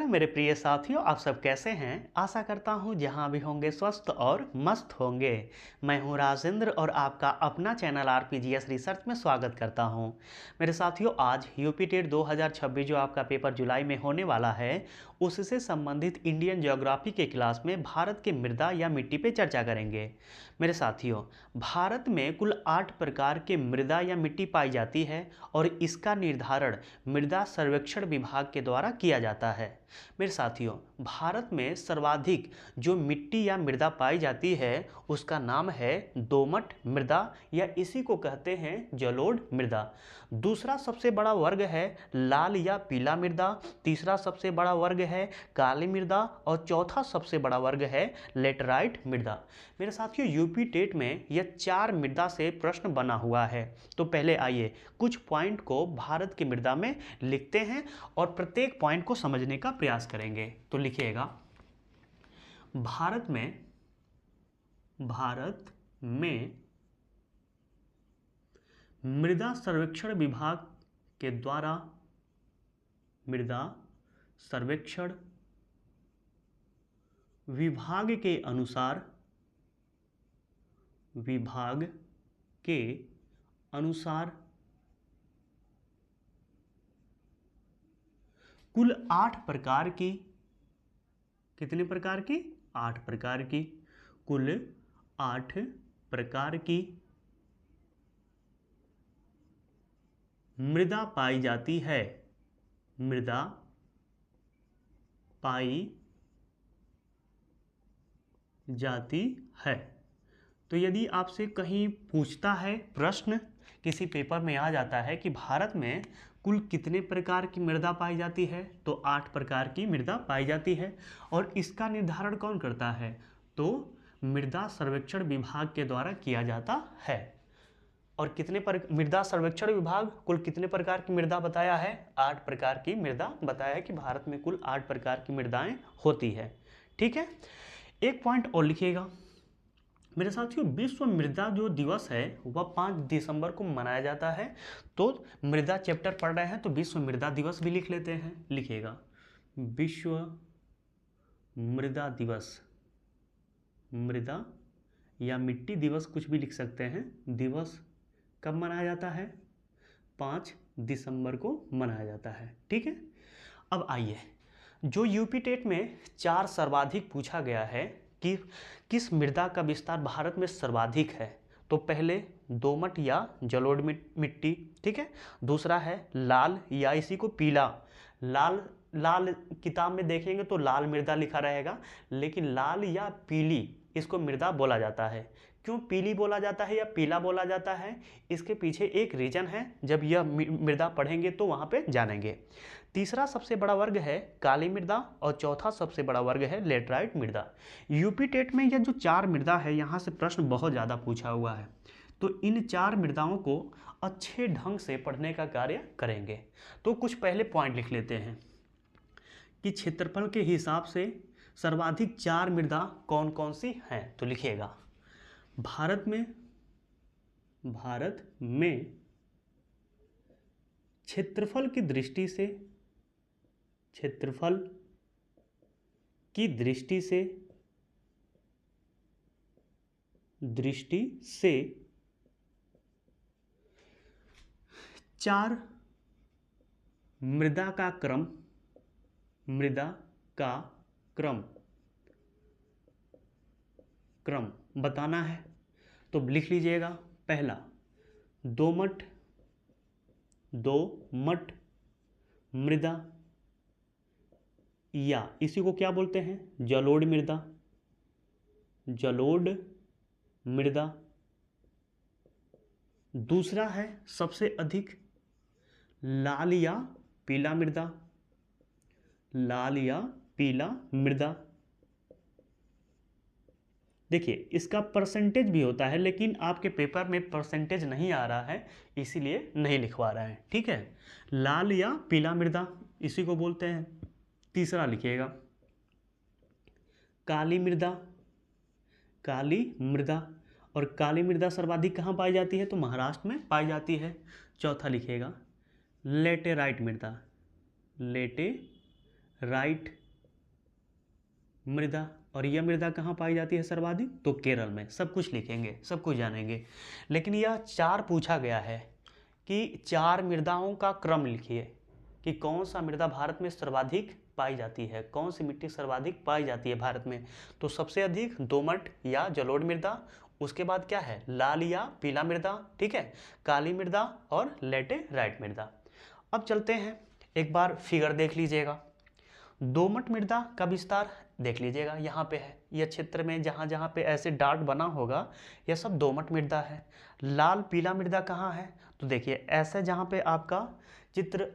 Hello मेरे प्रिय साथियों, आप सब कैसे हैं। आशा करता हूं जहां भी होंगे स्वस्थ और मस्त होंगे। मैं हूं राजेंद्र और आपका अपना चैनल आरपीजीएस रिसर्च में स्वागत करता हूं। मेरे साथियों, आज यूपी टेट 2026 जो आपका पेपर जुलाई में होने वाला है, उससे संबंधित इंडियन ज्योग्राफी के क्लास में भारत के मृदा या मिट्टी पे चर्चा करेंगे। मेरे साथियों, भारत में कुल 8 प्रकार के मृदा या मिट्टी पाई जाती है और इसका निर्धारण मृदा सर्वेक्षण विभाग के द्वारा किया जाता है। मेरे साथियों, भारत में सर्वाधिक जो मिट्टी या मृदा पाई जाती है उसका नाम है दोमट मृदा या इसी को कहते हैं जलोढ़ मृदा। दूसरा सबसे बड़ा वर्ग है लाल या पीला मृदा, तीसरा सबसे बड़ा वर्ग है काली मृदा और चौथा सबसे बड़ा वर्ग है लेटराइट मृदा। मेरे साथियों, यूपी टेट में यह 4 मृदा से प्रश्न बना हुआ है। तो पहले आइए कुछ पॉइंट को भारत की मृदा में लिखते हैं और प्रत्येक पॉइंट को समझने का प्रयास करेंगे। तो लिखिएगा, भारत में मृदा सर्वेक्षण विभाग के द्वारा मृदा सर्वेक्षण विभाग के अनुसार कुल 8 प्रकार की, कितने प्रकार की? 8 प्रकार की, कुल 8 प्रकार की मृदा पाई जाती है। मृदा पाई जाती है। तो यदि आपसे कहीं पूछता है प्रश्न, किसी पेपर में आ जाता है कि भारत में कुल कितने प्रकार की मृदा पाई जाती है, तो 8 प्रकार की मृदा पाई जाती है। और इसका निर्धारण कौन करता है? तो मृदा सर्वेक्षण विभाग के द्वारा किया जाता है। और कितने मृदा सर्वेक्षण विभाग कुल कितने प्रकार की मृदा बताया है? 8 प्रकार की मृदा बताया है कि भारत में कुल 8 प्रकार की मृदाएं होती है। ठीक है, एक पॉइंट और लिखिएगा मेरे साथियों, विश्व मृदा जो दिवस है वह 5 दिसंबर को मनाया जाता है। तो मृदा चैप्टर पढ़ रहे हैं तो विश्व मृदा दिवस भी लिख लेते हैं। लिखिएगा, विश्व मृदा दिवस, मृदा या मिट्टी दिवस कुछ भी लिख सकते हैं। दिवस कब मनाया जाता है? 5 दिसंबर को मनाया जाता है। ठीक है, अब आइए, जो यूपी टेट में 4 सर्वाधिक पूछा गया है कि किस मृदा का विस्तार भारत में सर्वाधिक है। तो पहले दोमट या जलोढ़ मिट्टी, ठीक है। दूसरा है लाल या इसी को पीला, लाल किताब में देखेंगे तो लाल मृदा लिखा रहेगा, लेकिन लाल या पीली इसको मृदा बोला जाता है। क्यों पीली बोला जाता है या पीला बोला जाता है, इसके पीछे एक रीजन है, जब यह मृदा पढ़ेंगे तो वहाँ पे जानेंगे। तीसरा सबसे बड़ा वर्ग है काली मृदा और चौथा सबसे बड़ा वर्ग है लेटराइट मृदा। यूपी टेट में यह जो 4 मृदा है, यहाँ से प्रश्न बहुत ज़्यादा पूछा हुआ है। तो इन 4 मृदाओं को अच्छे ढंग से पढ़ने का कार्य करेंगे। तो कुछ पहले पॉइंट लिख लेते हैं कि क्षेत्रफल के हिसाब से सर्वाधिक 4 मृदा कौन कौन सी हैं। तो लिखिएगा, भारत में क्षेत्रफल की दृष्टि से 4 मृदा का क्रम बताना है। तो लिख लीजिएगा, पहला दोमट मृदा या इसी को क्या बोलते हैं? जलोढ़ मृदा। दूसरा है सबसे अधिक लाल या पीला मृदा। देखिए, इसका परसेंटेज भी होता है, लेकिन आपके पेपर में परसेंटेज नहीं आ रहा है, इसीलिए नहीं लिखवा रहे हैं। ठीक है, लाल या पीला मृदा इसी को बोलते हैं। तीसरा लिखिएगा काली मृदा, और काली मृदा सर्वाधिक कहाँ पाई जाती है? तो महाराष्ट्र में पाई जाती है। चौथा लिखिएगा लेटेराइट राइट मृदा। और यह मृदा कहाँ पाई जाती है सर्वाधिक? तो केरल में। सब कुछ लिखेंगे, सब कुछ जानेंगे। लेकिन यह 4 पूछा गया है कि 4 मृदाओं का क्रम लिखिए कि कौन सा मृदा भारत में सर्वाधिक पाई जाती है, कौन सी मिट्टी सर्वाधिक पाई जाती है भारत में। तो सबसे अधिक दोमट या जलोढ़ मृदा, उसके बाद क्या है, लाल या पीला मृदा, ठीक है, काली मृदा और लेटेराइट मृदा। अब चलते हैं, एक बार फिगर देख लीजिएगा। दोमट मृदा का विस्तार देख लीजिएगा, यहाँ पे है, यह क्षेत्र में जहाँ जहाँ पे ऐसे डार्ट बना होगा यह सब दोमट मृदा है। लाल पीला मृदा कहाँ है? तो देखिए ऐसे जहाँ पे आपका चित्र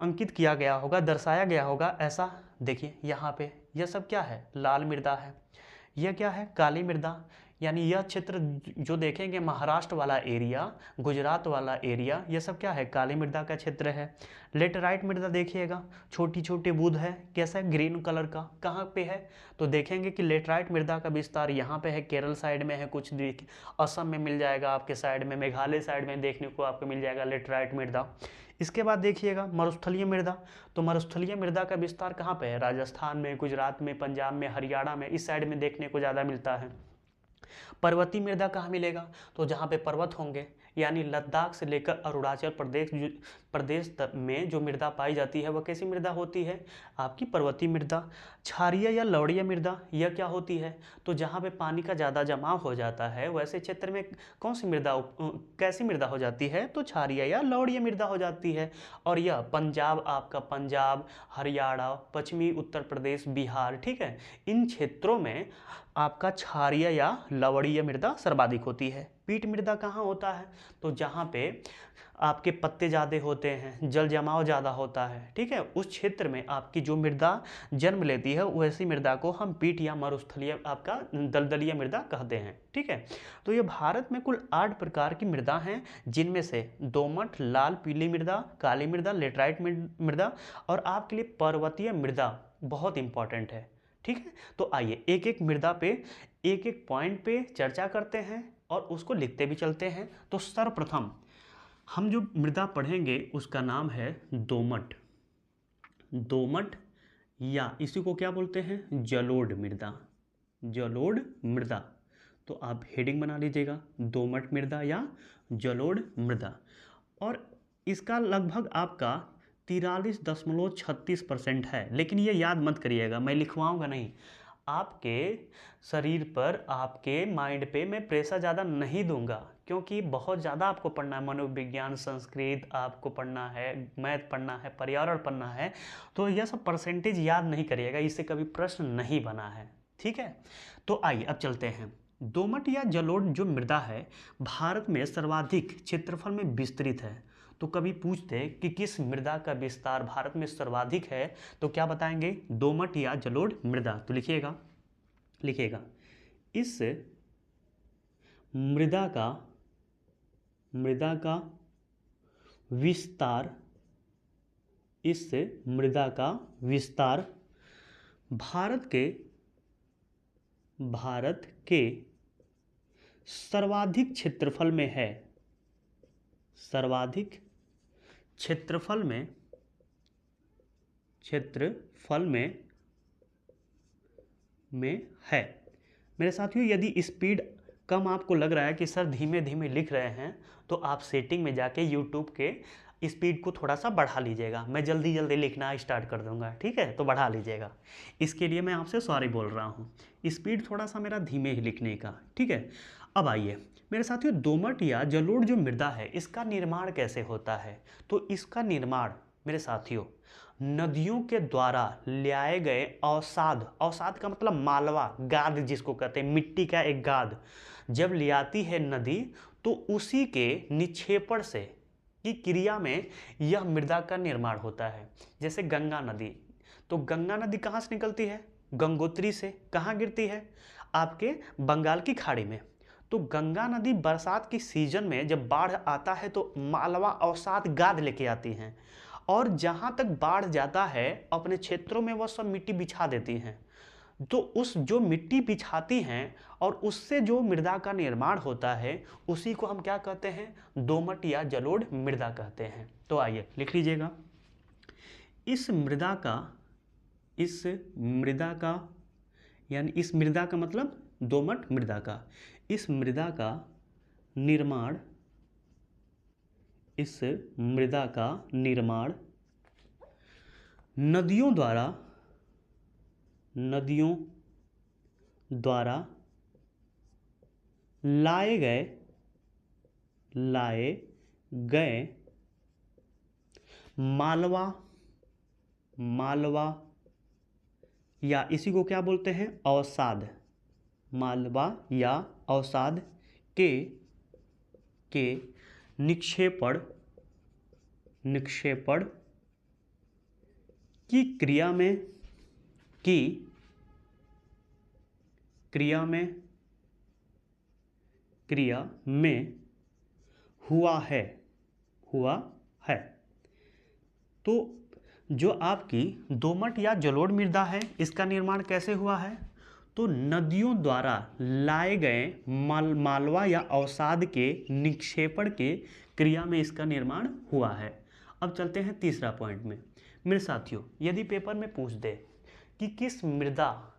अंकित किया गया होगा, दर्शाया गया होगा, ऐसा देखिए यहाँ पे यह सब क्या है, लाल मृदा है। यह क्या है, काली मृदा। यानी यह क्षेत्र जो देखेंगे महाराष्ट्र वाला एरिया, गुजरात वाला एरिया, यह सब क्या है, काली मृदा का क्षेत्र है। लेटराइट मृदा देखिएगा, छोटी छोटी बूंद है, कैसा है, ग्रीन कलर का, कहाँ पे है? तो देखेंगे कि लेटराइट मृदा का विस्तार यहाँ पे है, केरल साइड में है, कुछ असम में मिल जाएगा आपके साइड में, मेघालय साइड में देखने को आपको मिल जाएगा लेटराइट मृदा। इसके बाद देखिएगा मरुस्थलीय मृदा। तो मरुस्थलीय मृदा का विस्तार कहाँ पे है? राजस्थान में, गुजरात में, पंजाब में, हरियाणा में, इस साइड में देखने को ज़्यादा मिलता है। पर्वतीय मृदा कहाँ मिलेगा? तो जहाँ पे पर्वत होंगे, यानी लद्दाख से लेकर अरुणाचल प्रदेश तक में जो मृदा पाई जाती है वह कैसी मृदा होती है? आपकी पर्वतीय मृदा। क्षारीय या लवणीय मृदा, यह क्या होती है? तो जहाँ पे पानी का ज़्यादा जमाव हो जाता है वैसे क्षेत्र में कौन सी मृदा कैसी मृदा हो जाती है? तो क्षारीय या लवणीय मृदा हो जाती है। और यह पंजाब, आपका पंजाब, हरियाणा, पश्चिमी उत्तर प्रदेश, बिहार, ठीक है, इन क्षेत्रों में आपका क्षारीय या लवणीय मृदा सर्वाधिक होती है। पीट मृदा कहाँ होता है? तो जहाँ पे आपके पत्ते ज़्यादा होते हैं, जल जमाव ज़्यादा होता है, ठीक है, उस क्षेत्र में आपकी जो मृदा जन्म लेती है वैसी मृदा को हम पीट या मरुस्थलीय, आपका दलदलीय मृदा कहते हैं, ठीक है। तो ये भारत में कुल 8 प्रकार की मृदा हैं, जिनमें से दोमट, लाल पीली मृदा, काली मृदा, लेटराइट मृदा और आपके लिए पर्वतीय मृदा बहुत इंपॉर्टेंट है, ठीक है। तो आइए एक एक मृदा पे, एक एक पॉइंट पे चर्चा करते हैं और उसको लिखते भी चलते हैं। तो सर्वप्रथम हम जो मृदा पढ़ेंगे उसका नाम है दोमट। दोमट या इसी को क्या बोलते हैं, जलोढ़ मृदा। जलोढ़ मृदा, तो आप हेडिंग बना लीजिएगा, दोमट मृदा या जलोढ़ मृदा। और इसका लगभग आपका 43.36% है। लेकिन ये याद मत करिएगा, मैं लिखवाऊंगा नहीं, आपके शरीर पर, आपके माइंड पे मैं प्रेशर ज़्यादा नहीं दूंगा, क्योंकि बहुत ज़्यादा आपको पढ़ना है, मनोविज्ञान, संस्कृत आपको पढ़ना है, मैथ पढ़ना है, पर्यावरण पढ़ना है, तो यह सब परसेंटेज याद नहीं करिएगा, इससे कभी प्रश्न नहीं बना है, ठीक है। तो आइए अब चलते हैं। दोमट या जलोढ़ जो मृदा है भारत में सर्वाधिक क्षेत्रफल में विस्तृत है। तो कभी पूछते कि किस मृदा का विस्तार भारत में सर्वाधिक है, तो क्या बताएंगे, दोमट या जलोढ़ मृदा। तो लिखिएगा, इस मृदा का विस्तार, इस मृदा का विस्तार भारत के सर्वाधिक क्षेत्रफल में है। सर्वाधिक क्षेत्रफल में है। मेरे साथियों, यदि स्पीड कम आपको लग रहा है कि सर धीमे धीमे लिख रहे हैं, तो आप सेटिंग में जाके यूट्यूब के स्पीड को थोड़ा सा बढ़ा लीजिएगा। मैं जल्दी जल्दी लिखना स्टार्ट कर दूंगा, ठीक है, तो बढ़ा लीजिएगा। इसके लिए मैं आपसे सॉरी बोल रहा हूँ, स्पीड थोड़ा सा मेरा धीमे ही लिखने का, ठीक है। अब आइए मेरे साथियों, दोमट या जलोढ़ जो मृदा है इसका निर्माण कैसे होता है? तो इसका निर्माण मेरे साथियों नदियों के द्वारा ले आए गए अवसाद का मतलब मालवा, गाद जिसको कहते हैं, मिट्टी का एक गाद जब ले आती है नदी, तो उसी के निक्षेपण से की क्रिया में यह मृदा का निर्माण होता है। जैसे गंगा नदी, तो गंगा नदी कहाँ से निकलती है? गंगोत्री से। कहाँ गिरती है? आपके बंगाल की खाड़ी में। तो गंगा नदी बरसात की सीजन में जब बाढ़ आता है तो मालवा अवसाद गाद लेके आती हैं, और जहाँ तक बाढ़ जाता है अपने क्षेत्रों में वह सब मिट्टी बिछा देती हैं। तो उस जो मिट्टी बिछाती हैं और उससे जो मृदा का निर्माण होता है उसी को हम क्या कहते हैं? दोमट या जलोढ़ मृदा कहते हैं। तो आइए लिख लीजिएगा, इस मृदा का इस मृदा का, यानी इस मृदा का मतलब दोमट मृदा का, इस मृदा का निर्माण, इस मृदा का निर्माण नदियों द्वारा लाए गए मालवा या इसी को क्या बोलते हैं, अवसाद, मालवा या अवसाद के निक्षेपण की क्रिया में हुआ है। तो जो आपकी दोमट या जलोढ़ मृदा है, इसका निर्माण कैसे हुआ है? तो नदियों द्वारा लाए गए मालवा या अवसाद के निक्षेपण के क्रिया में इसका निर्माण हुआ है। अब चलते हैं तीसरा पॉइंट में। मेरे साथियों, यदि पेपर में पूछ दे कि किस मृदा,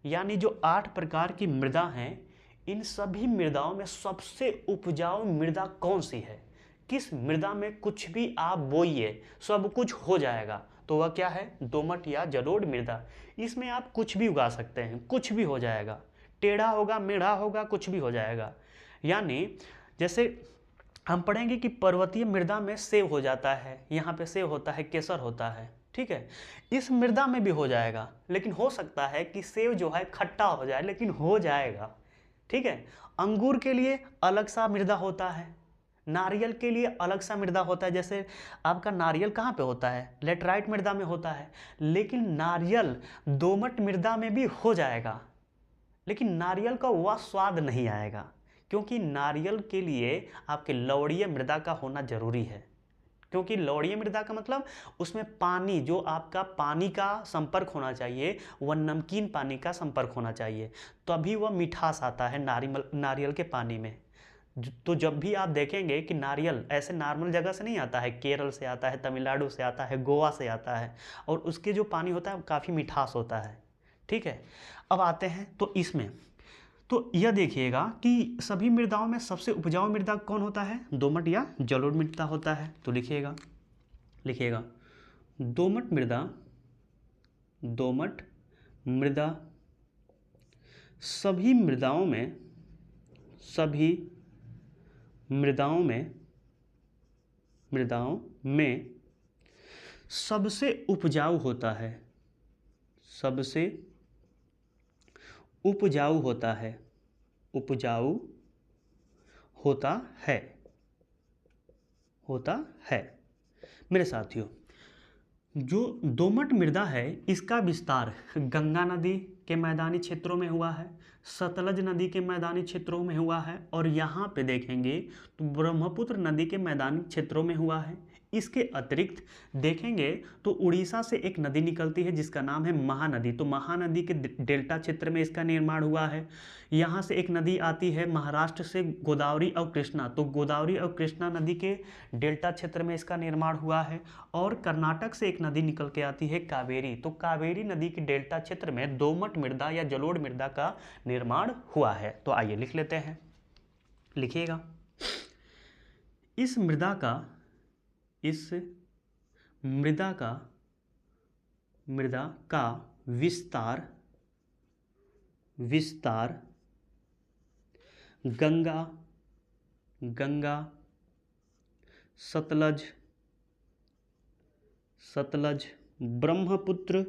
यानी जो 8 प्रकार की मृदा हैं, इन सभी मृदाओं में सबसे उपजाऊ मृदा कौन सी है, किस मृदा में कुछ भी आप बोइए सब कुछ हो जाएगा, तो वह क्या है? दोमट या जलोढ़ मृदा। इसमें आप कुछ भी उगा सकते हैं, कुछ भी हो जाएगा, टेढ़ा होगा, मेढ़ा होगा, कुछ भी हो जाएगा। यानी जैसे हम पढ़ेंगे कि पर्वतीय मृदा में सेब हो जाता है, यहाँ पे सेब होता है, केसर होता है, ठीक है, इस मृदा में भी हो जाएगा। लेकिन हो सकता है कि सेब जो है खट्टा हो जाए, लेकिन हो जाएगा, ठीक है। अंगूर के लिए अलग सा मृदा होता है, नारियल के लिए अलग सा मृदा होता है। जैसे आपका नारियल कहाँ पे होता है? लेटराइट मृदा में होता है। लेकिन नारियल दोमट मृदा में भी हो जाएगा, लेकिन नारियल का वह स्वाद नहीं आएगा, क्योंकि नारियल के लिए आपके लवणीय मृदा का होना जरूरी है। क्योंकि लवणीय मृदा का मतलब उसमें पानी, जो आपका पानी का संपर्क होना चाहिए, वह नमकीन पानी का संपर्क होना चाहिए, तभी वह मिठास आता है नारियल के पानी में। तो जब भी आप देखेंगे कि नारियल ऐसे नॉर्मल जगह से नहीं आता है, केरल से आता है, तमिलनाडु से आता है, गोवा से आता है, और उसके जो पानी होता है काफ़ी मिठास होता है, ठीक है। अब आते हैं तो इसमें, तो यह देखिएगा कि सभी मृदाओं में सबसे उपजाऊ मृदा कौन होता है? दोमट या जलोढ़ मृदा होता है। तो लिखिएगा दोमट मृदा सभी मृदाओं में सबसे उपजाऊ होता है, उपजाऊ होता है। मेरे साथियों, जो दोमट मृदा है, इसका विस्तार गंगा नदी के मैदानी क्षेत्रों में हुआ है, सतलज नदी के मैदानी क्षेत्रों में हुआ है, और यहाँ पे देखेंगे तो ब्रह्मपुत्र नदी के मैदानी क्षेत्रों में हुआ है। इसके अतिरिक्त देखेंगे तो उड़ीसा से एक नदी निकलती है जिसका नाम है महानदी, तो महानदी के डेल्टा क्षेत्र में इसका निर्माण हुआ है। यहाँ से एक नदी आती है महाराष्ट्र से, गोदावरी और कृष्णा, तो गोदावरी और कृष्णा नदी के डेल्टा क्षेत्र में इसका निर्माण हुआ है। और कर्नाटक से एक नदी निकल के आती है कावेरी, तो कावेरी नदी के डेल्टा क्षेत्र में दोमट मृदा या जलोढ़ मृदा का निर्माण हुआ है। तो आइए लिख लेते हैं, लिखिएगा इस मृदा का विस्तार गंगा सतलज ब्रह्मपुत्र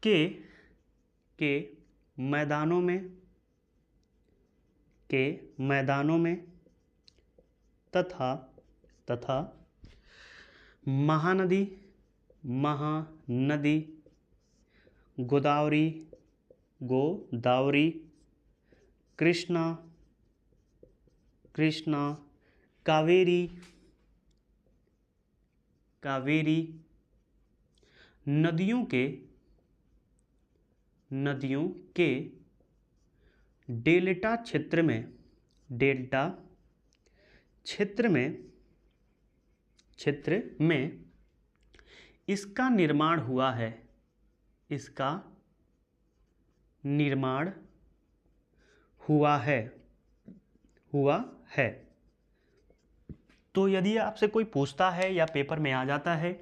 के मैदानों में तथा महानदी गोदावरी कृष्णा कावेरी नदियों के डेल्टा क्षेत्र में क्षेत्र में इसका निर्माण हुआ है, इसका निर्माण हुआ है। तो यदि आपसे कोई पूछता है या पेपर में आ जाता है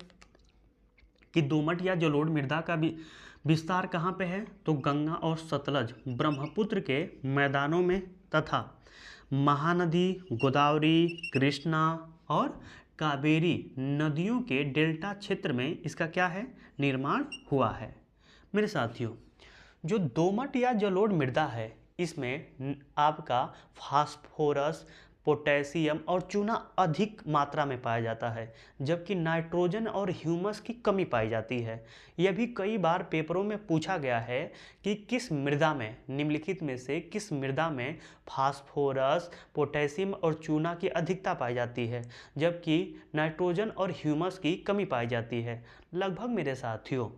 कि दोमट या जलोढ़ मृदा का विस्तार कहाँ पे है, तो गंगा और सतलज ब्रह्मपुत्र के मैदानों में तथा महानदी, गोदावरी, कृष्णा और कावेरी नदियों के डेल्टा क्षेत्र में इसका क्या है, निर्माण हुआ है। मेरे साथियों, जो दोमट या जलोढ़ मृदा है इसमें आपका फास्फोरस, पोटेशियम और चूना अधिक मात्रा में पाया जाता है, जबकि नाइट्रोजन और ह्यूमस की कमी पाई जाती है। यह भी कई बार पेपरों में पूछा गया है कि किस मृदा में, निम्नलिखित में से किस मृदा में फास्फोरस, पोटेशियम और चूना की अधिकता पाई जाती है, जबकि नाइट्रोजन और ह्यूमस की कमी पाई जाती है। लगभग मेरे साथियों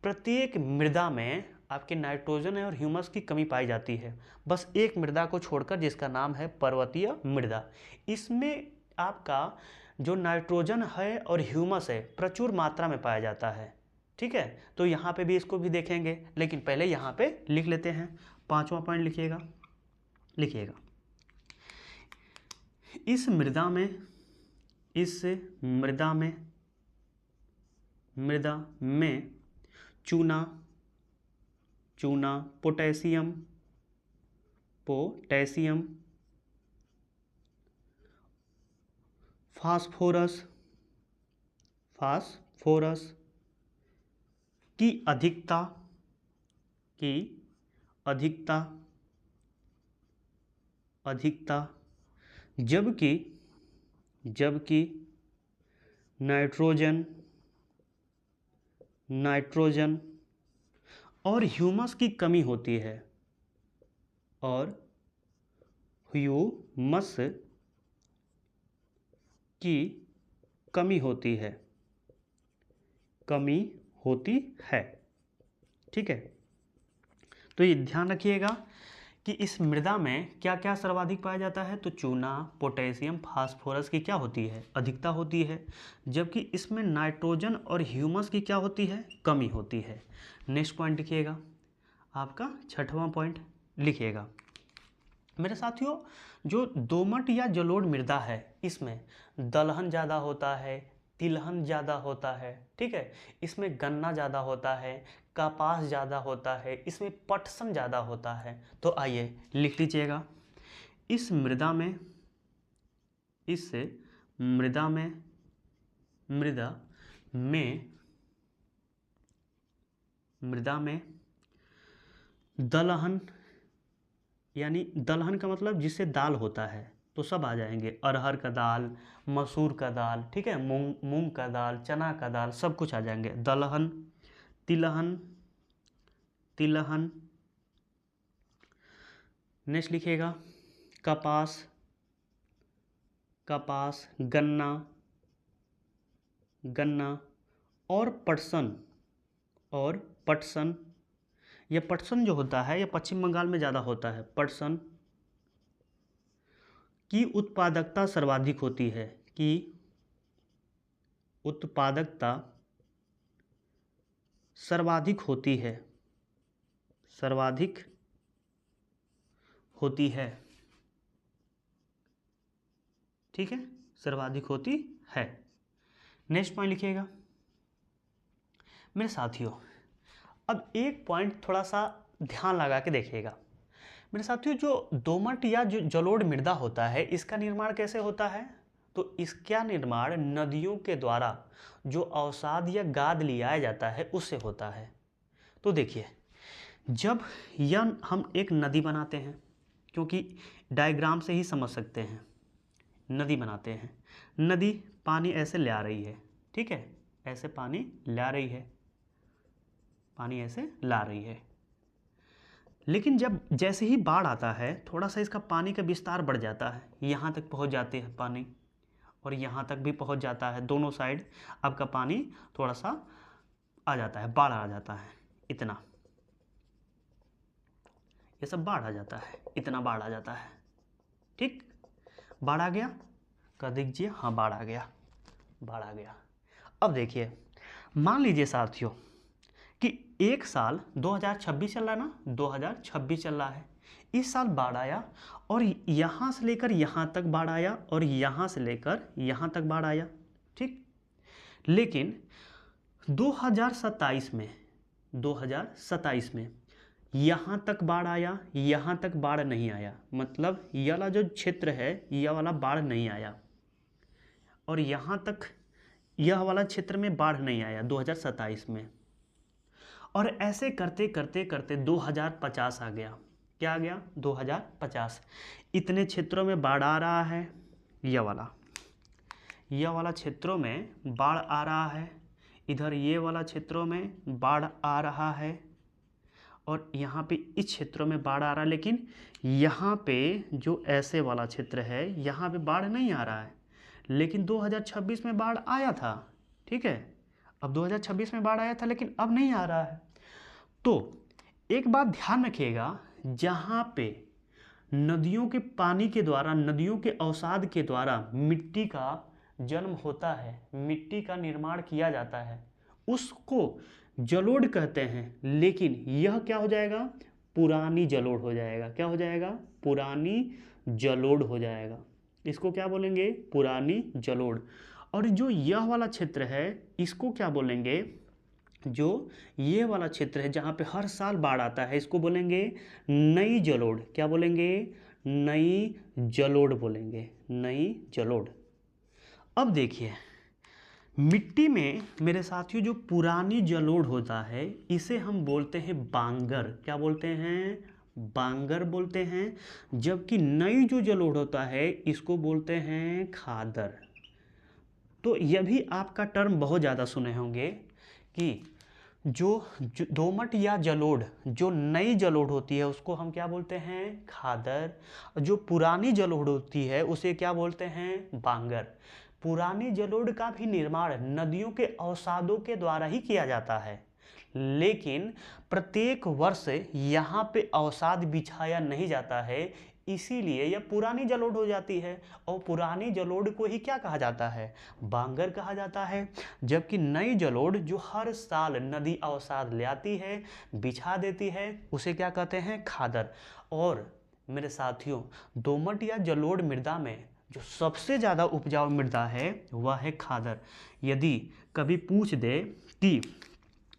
प्रत्येक मृदा में आपके नाइट्रोजन और ह्यूमस की कमी पाई जाती है, बस एक मृदा को छोड़कर जिसका नाम है पर्वतीय मृदा। इसमें आपका जो नाइट्रोजन है और ह्यूमस है प्रचुर मात्रा में पाया जाता है। ठीक है, तो यहाँ पे भी इसको भी देखेंगे, लेकिन पहले यहाँ पे लिख लेते हैं। 5वां पॉइंट लिखिएगा इस मृदा में चूना, पोटेशियम, फास्फोरस की अधिकता, जबकि नाइट्रोजन और ह्यूमस की कमी होती है, ठीक है। तो ये ध्यान रखिएगा कि इस मृदा में क्या क्या सर्वाधिक पाया जाता है, तो चूना, पोटेशियम, फास्फोरस की क्या होती है, अधिकता होती है, जबकि इसमें नाइट्रोजन और ह्यूमस की क्या होती है, कमी होती है। नेक्स्ट पॉइंट लिखिएगा, आपका 6वां पॉइंट लिखिएगा। मेरे साथियों, जो दोमट या जलोढ़ मृदा है इसमें दलहन ज़्यादा होता है, तिलहन ज़्यादा होता है, ठीक है, इसमें गन्ना ज़्यादा होता है, कपास ज़्यादा होता है, इसमें पटसन ज़्यादा होता है। तो आइए लिख लीजिएगा, इस मृदा में दलहन, यानी दलहन का मतलब जिससे दाल होता है, तो सब आ जाएंगे, अरहर का दाल, मसूर का दाल, ठीक है, मूंग का दाल, चना का दाल, सब कुछ आ जाएंगे। दलहन, तिलहन, नेक्स्ट लिखिएगा कपास, गन्ना और पटसन। यह पटसन जो होता है यह पश्चिम बंगाल में ज़्यादा होता है। पटसन की उत्पादकता सर्वाधिक होती है, सर्वाधिक होती है, ठीक है, सर्वाधिक होती है। नेक्स्ट पॉइंट लिखिएगा। मेरे साथियों, अब एक पॉइंट थोड़ा सा ध्यान लगा के देखिएगा। मेरे साथियों, जो दोमट या जो जलोढ़ मृदा होता है इसका निर्माण कैसे होता है, तो इसका निर्माण नदियों के द्वारा जो अवसाद या गाद लिया जाता है उससे होता है। तो देखिए, जब हम एक नदी बनाते हैं, क्योंकि डायग्राम से ही समझ सकते हैं, नदी बनाते हैं, नदी पानी ऐसे ले आ रही है, ठीक है, ऐसे पानी ला रही है, लेकिन जैसे ही बाढ़ आता है थोड़ा सा इसका पानी का विस्तार बढ़ जाता है, यहाँ तक पहुँच जाते हैं पानी, और यहाँ तक भी पहुँच जाता है, दोनों साइड आपका पानी थोड़ा सा आ जाता है, बाढ़ आ जाता है, इतना, ये सब बाढ़ आ जाता है, इतना बाढ़ आ जाता है, ठीक, बाढ़ आ गया, कर दीजिए, हाँ बाढ़ आ गया। बाढ़ आ गया। अब देखिए, मान लीजिए साथियों कि एक साल 2026 चल रहा है ना, 2026 चल रहा है, इस साल बाढ़ आया और यहाँ से लेकर यहाँ तक बाढ़ आया और यहाँ से लेकर यहाँ तक बाढ़ आया, ठीक। लेकिन 2027 में यहाँ तक बाढ़ आया, यहाँ तक बाढ़ नहीं आया, मतलब ये वाला जो क्षेत्र है यह वाला बाढ़ नहीं आया और यहाँ तक यह वाला क्षेत्र में बाढ़ नहीं आया 2027 में। और ऐसे करते करते करते 2050 आ गया। क्या आ गया? 2050। इतने क्षेत्रों में बाढ़ आ रहा है, यह वाला क्षेत्रों में बाढ़ आ रहा है, इधर ये वाला क्षेत्रों में बाढ़ आ रहा है और यहाँ पे इस क्षेत्रों में बाढ़ आ रहा है। लेकिन यहाँ पे जो ऐसे वाला क्षेत्र है यहाँ पे बाढ़ नहीं आ रहा है, लेकिन 2026 में बाढ़ आया था, ठीक है। अब 2026 में बाढ़ आया था लेकिन अब नहीं आ रहा है। तो एक बात ध्यान रखिएगा, जहाँ पे नदियों के पानी के द्वारा, नदियों के अवसाद के द्वारा मिट्टी का जन्म होता है, मिट्टी का निर्माण किया जाता है, उसको जलोढ़ कहते हैं। लेकिन यह क्या हो जाएगा? पुरानी जलोढ़ हो जाएगा। क्या हो जाएगा? पुरानी जलोढ़ हो जाएगा। इसको क्या बोलेंगे? पुरानी जलोढ़। और जो यह वाला क्षेत्र है इसको क्या बोलेंगे? जो ये वाला क्षेत्र है जहाँ पे हर साल बाढ़ आता है इसको बोलेंगे नई जलोढ़। क्या बोलेंगे? नई जलोढ़ बोलेंगे, नई जलोढ़। अब देखिए, मिट्टी में मेरे साथियों जो पुरानी जलोढ़ होता है इसे हम बोलते हैं बांगर। क्या बोलते हैं? बांगर बोलते हैं। जबकि नई जो जलोढ़ होता है इसको बोलते हैं खादर। तो यह भी आपका टर्म बहुत ज़्यादा सुने होंगे कि जो दोमट या जलोढ़, जो नई जलोढ़ होती है उसको हम क्या बोलते हैं? खादर। जो पुरानी जलोढ़ होती है उसे क्या बोलते हैं? बांगर। पुरानी जलोढ़ का भी निर्माण नदियों के अवसादों के द्वारा ही किया जाता है, लेकिन प्रत्येक वर्ष यहाँ पे अवसाद बिछाया नहीं जाता है, इसीलिए यह पुरानी जलोढ़ हो जाती है। और पुरानी जलोढ़ को ही क्या कहा जाता है? बांगर कहा जाता है। जबकि नई जलोढ़ जो हर साल नदी अवसाद ले आती है, बिछा देती है, उसे क्या कहते हैं? खादर। और मेरे साथियों, दोमट या जलोढ़ मृदा में जो सबसे ज़्यादा उपजाऊ मृदा है वह है खादर। यदि कभी पूछ दे कि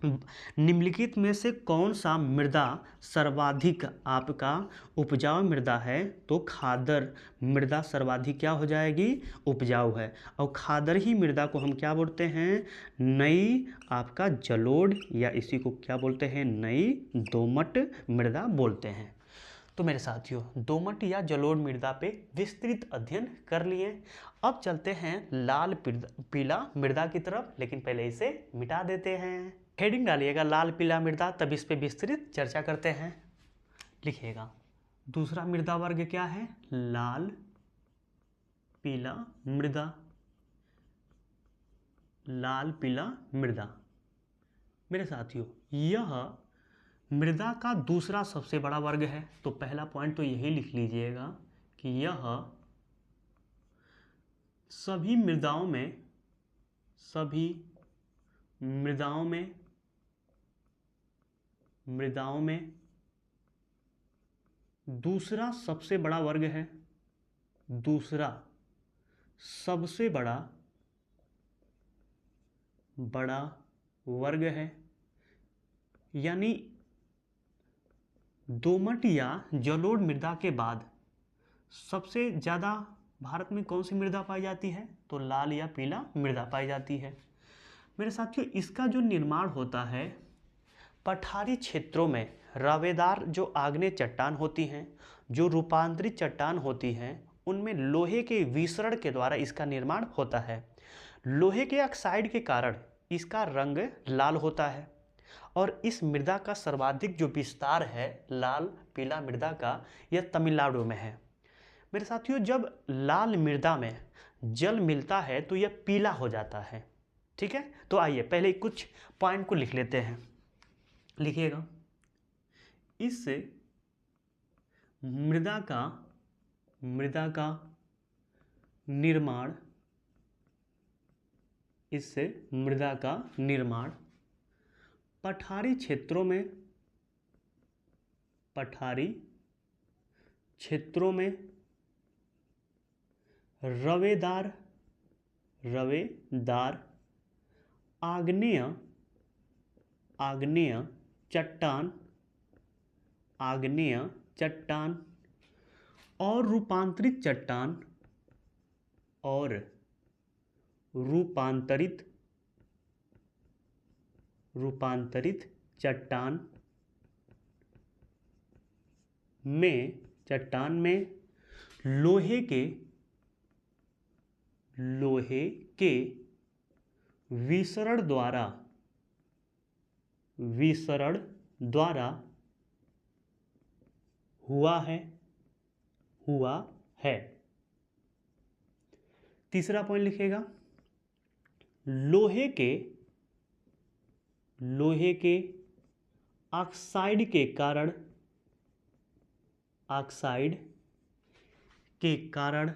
निम्नलिखित में से कौन सा मृदा सर्वाधिक आपका उपजाऊ मृदा है, तो खादर मृदा सर्वाधिक क्या हो जाएगी? उपजाऊ है। और खादर ही मृदा को हम क्या बोलते हैं? नई आपका जलोढ़, या इसी को क्या बोलते हैं? नई दोमट मृदा बोलते हैं। तो मेरे साथियों, दोमट या जलोढ़ मृदा पे विस्तृत अध्ययन कर लिए। अब चलते हैं लाल पीला मृदा की तरफ, लेकिन पहले इसे मिटा देते हैं। हेडिंग डालिएगा लाल पीला मृदा, तब इस पे विस्तृत चर्चा करते हैं। लिखिएगा दूसरा मृदा वर्ग क्या है? लाल पीला मृदा। लाल पीला मृदा। मेरे साथियों, यह मृदा का दूसरा सबसे बड़ा वर्ग है। तो पहला पॉइंट तो यही लिख लीजिएगा कि यह सभी मृदाओं में दूसरा सबसे बड़ा वर्ग है। दूसरा सबसे बड़ा वर्ग है। यानी दोमट या जलोढ़ मृदा के बाद सबसे ज़्यादा भारत में कौन सी मृदा पाई जाती है? तो लाल या पीला मृदा पाई जाती है। मेरे साथियों, इसका जो निर्माण होता है पठारी क्षेत्रों में, रवेदार जो आग्नेय चट्टान होती हैं, जो रूपांतरित चट्टान होती हैं, उनमें लोहे के विसरण के द्वारा इसका निर्माण होता है। लोहे के ऑक्साइड के कारण इसका रंग लाल होता है। और इस मृदा का सर्वाधिक जो विस्तार है लाल पीला मृदा का, यह तमिलनाडु में है। मेरे साथियों, जब लाल मृदा में जल मिलता है तो यह पीला हो जाता है, ठीक है। तो आइए पहले कुछ पॉइंट को लिख लेते हैं। लिखिएगा, इस मृदा का निर्माण इससे मृदा का निर्माण। पठारी क्षेत्रों में रवेदार आग्नेय चट्टान और रूपांतरित चट्टान में लोहे के विसरण द्वारा हुआ है। तीसरा पॉइंट लिखिएगा, लोहे के ऑक्साइड के कारण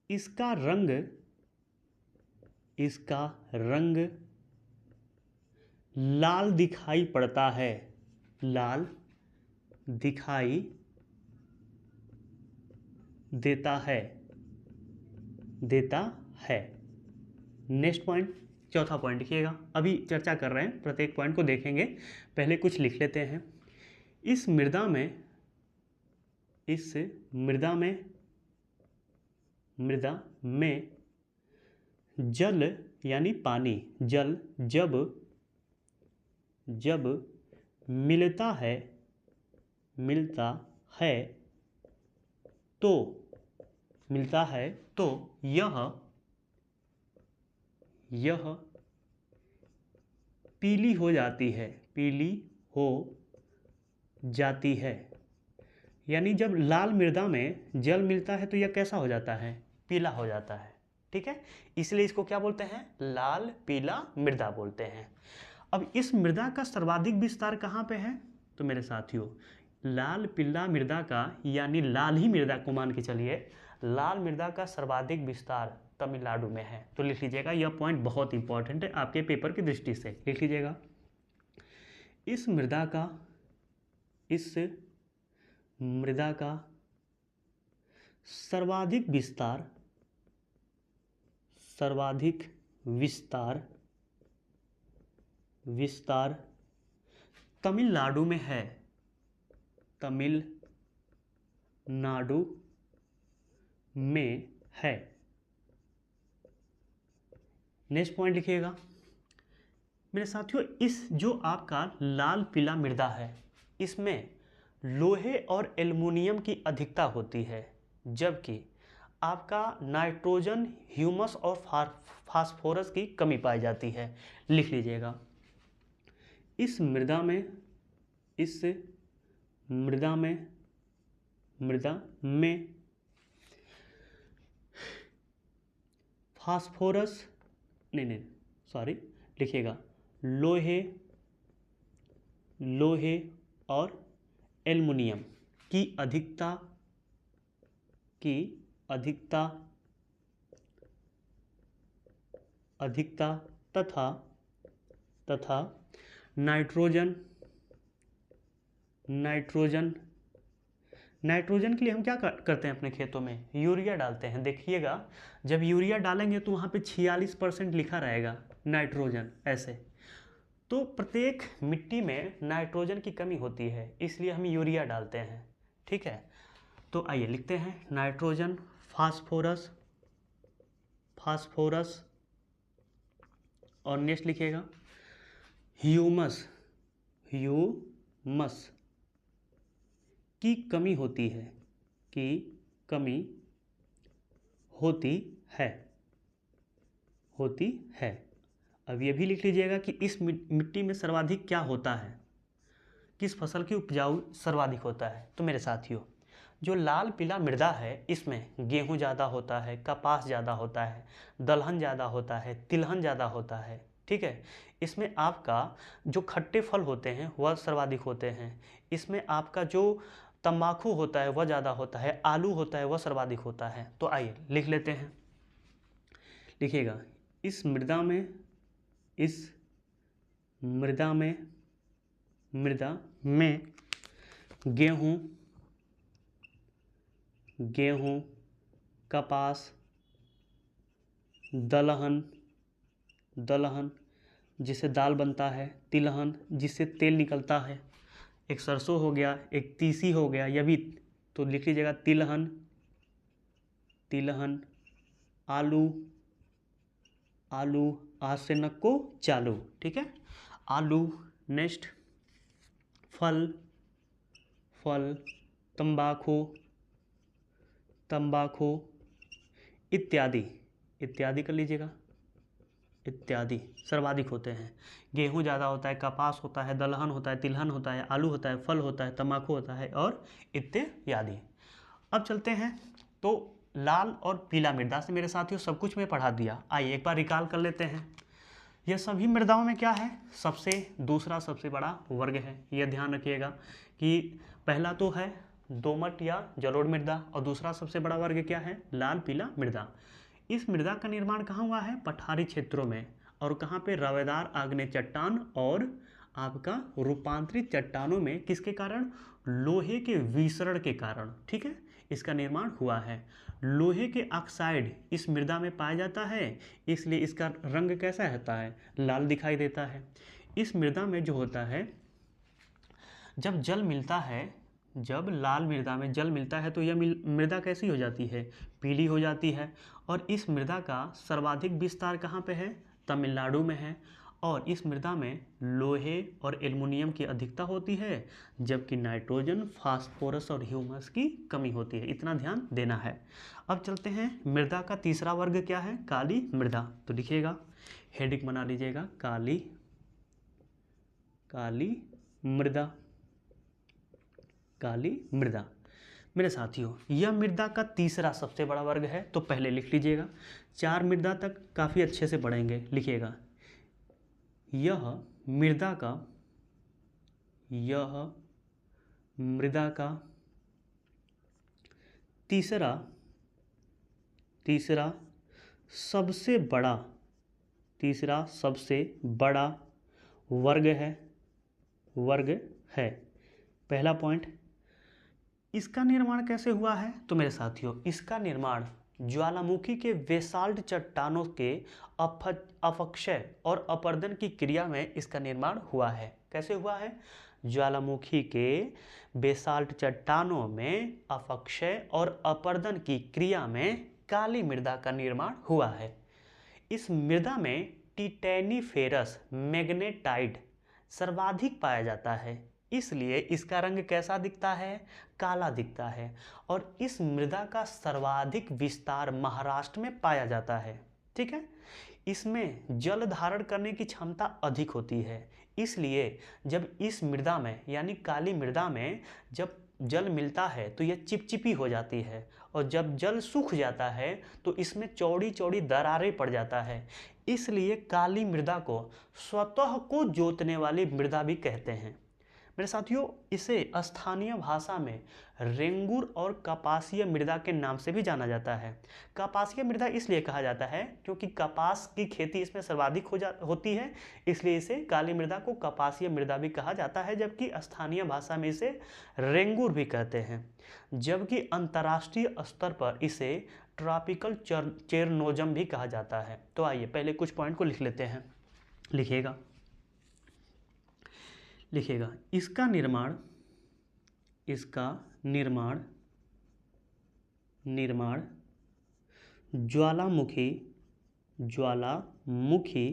इसका रंग लाल दिखाई पड़ता है। देता है। नेक्स्ट पॉइंट, चौथा पॉइंट लिखिएगा। अभी चर्चा कर रहे हैं, प्रत्येक पॉइंट को देखेंगे, पहले कुछ लिख लेते हैं। इस मृदा में जल यानी पानी, जल जब मिलता है तो यह पीली हो जाती है। यानी जब लाल मृदा में जल मिलता है तो यह कैसा हो जाता है? पीला हो जाता है। ठीक है, इसलिए इसको क्या बोलते हैं? लाल पीला मृदा बोलते हैं। अब इस मृदा का सर्वाधिक विस्तार कहाँ पे है? तो मेरे साथियों, लाल पीला मृदा का यानी लाल ही मृदा को मान के चलिए, लाल मृदा का सर्वाधिक विस्तार तमिलनाडु में है। तो लिख लीजिएगा, यह पॉइंट बहुत इंपॉर्टेंट है आपके पेपर की दृष्टि से, लिख लीजिएगा। इस मृदा का सर्वाधिक विस्तार तमिलनाडु में है। तमिलनाडु में है। नेक्स्ट पॉइंट लिखिएगा मेरे साथियों, इस जो आपका लाल पीला मृदा है, इसमें लोहे और एल्युमिनियम की अधिकता होती है, जबकि आपका नाइट्रोजन, ह्यूमस और फास्फोरस की कमी पाई जाती है। लिख लीजिएगा, इस मृदा में फास्फोरस लिखिएगा, लोहे और एल्युमिनियम की अधिकता तथा नाइट्रोजन के लिए हम क्या करते हैं? अपने खेतों में यूरिया डालते हैं। देखिएगा, जब यूरिया डालेंगे तो वहाँ पे 46% लिखा रहेगा नाइट्रोजन, ऐसे। तो प्रत्येक मिट्टी में नाइट्रोजन की कमी होती है, इसलिए हम यूरिया डालते हैं। ठीक है, तो आइए लिखते हैं, नाइट्रोजन, फास्फोरस और नेक्स्ट लिखिएगा ह्यूमस की कमी होती है। अब ये भी लिख लीजिएगा कि इस मिट्टी में सर्वाधिक क्या होता है, किस फसल की उपजाऊ सर्वाधिक होता है। तो मेरे साथियों, जो लाल पीला मृदा है, इसमें गेहूं ज़्यादा होता है, कपास ज़्यादा होता है, दलहन ज़्यादा होता है, तिलहन ज़्यादा होता है। ठीक है, इसमें आपका जो खट्टे फल होते हैं वह सर्वाधिक होते हैं। इसमें आपका जो तंबाकू होता है वह ज़्यादा होता है, आलू होता है वह सर्वाधिक होता है। तो आइए लिख लेते हैं। लिखिएगा, इस मृदा में, इस मृदा में, मृदा में गेहूँ, गेहूँ, कपास, दलहन, दलहन जिससे दाल बनता है, तिलहन जिससे तेल निकलता है, एक सरसों हो गया, एक तीसी हो गया, यह भी, तो लिख लीजिएगा तिलहन, तिलहन, आलू, आलू, आज से नको चालू, ठीक है, आलू। नेक्स्ट फल, फल, तंबाकू, तंबाकू, इत्यादि, इत्यादि कर लीजिएगा, इत्यादि सर्वाधिक होते हैं। गेहूं ज़्यादा होता है, कपास होता है, दलहन होता है, तिलहन होता है, आलू होता है, फल होता है, तंबाकू होता है और इत्यादि। अब चलते हैं, तो लाल और पीला मृदा से मेरे साथियों सब कुछ मैं पढ़ा दिया। आइए एक बार रिकॉल कर लेते हैं। यह सभी मृदाओं में क्या है, दूसरा सबसे बड़ा वर्ग है। यह ध्यान रखिएगा कि पहला तो है दोमट या जलोढ़ मृदा और दूसरा सबसे बड़ा वर्ग क्या है, लाल पीला मृदा। इस मृदा का निर्माण कहाँ हुआ है, पठारी क्षेत्रों में, और कहाँ पे, रवेदार आग्नेय चट्टान और आपका रूपांतरित चट्टानों में। किसके कारण, लोहे के विसरण के कारण, ठीक है, इसका निर्माण हुआ है। लोहे के ऑक्साइड इस मृदा में पाया जाता है, इसलिए इसका रंग कैसा रहता है, लाल दिखाई देता है। इस मृदा में जो होता है, जब जल मिलता है, जब लाल मृदा में जल मिलता है तो यह मृदा कैसी हो जाती है, पीली हो जाती है। और इस मृदा का सर्वाधिक विस्तार कहाँ पे है, तमिलनाडु में है। और इस मृदा में लोहे और एल्युमिनियम की अधिकता होती है, जबकि नाइट्रोजन, फास्फोरस और ह्यूमस की कमी होती है। इतना ध्यान देना है। अब चलते हैं, मृदा का तीसरा वर्ग क्या है, काली मृदा। तो लिखिएगा, हेडिंग बना लीजिएगा, काली, काली मृदा, काली मृदा। मेरे साथियों, यह मृदा का तीसरा सबसे बड़ा वर्ग है, तो पहले लिख लीजिएगा। 4 मृदा तक काफ़ी अच्छे से पढ़ेंगे। लिखिएगा, यह मृदा का, यह मृदा का तीसरा, तीसरा सबसे बड़ा, तीसरा सबसे बड़ा वर्ग है, वर्ग है। पहला पॉइंट, इसका निर्माण कैसे हुआ है, तो मेरे साथियों इसका निर्माण ज्वालामुखी के बेसाल्ट चट्टानों के अपक्षय और अपर्दन की क्रिया में इसका निर्माण हुआ है। कैसे हुआ है, ज्वालामुखी के बेसाल्ट चट्टानों में अपक्षय और अपर्दन की क्रिया में काली मृदा का निर्माण हुआ है। इस मृदा में टिटेनीफेरस मैग्नेटाइट सर्वाधिक पाया जाता है, इसलिए इसका रंग कैसा दिखता है, काला दिखता है। और इस मृदा का सर्वाधिक विस्तार महाराष्ट्र में पाया जाता है, ठीक है। इसमें जल धारण करने की क्षमता अधिक होती है, इसलिए जब इस मृदा में यानी काली मृदा में जब जल मिलता है तो यह चिपचिपी हो जाती है, और जब जल सूख जाता है तो इसमें चौड़ी चौड़ी दरारें पड़ जाता है। इसलिए काली मृदा को स्वतः को जोतने वाली मृदा भी कहते हैं। मेरे साथियों, इसे स्थानीय भाषा में रेंगुर और कपासीय मृदा के नाम से भी जाना जाता है। कपासीय मृदा इसलिए कहा जाता है क्योंकि कपास की खेती इसमें सर्वाधिक होती है, इसलिए इसे काली मृदा को कपासीय मृदा भी कहा जाता है, जबकि स्थानीय भाषा में इसे रेंगुर भी कहते हैं। जबकि अंतर्राष्ट्रीय स्तर पर इसे ट्रॉपिकल चेरनोजम भी कहा जाता है। तो आइए पहले कुछ पॉइंट को लिख लेते हैं। लिखिएगा, लिखिएगा, इसका निर्माण, इसका निर्माण, निर्माण ज्वालामुखी, ज्वालामुखी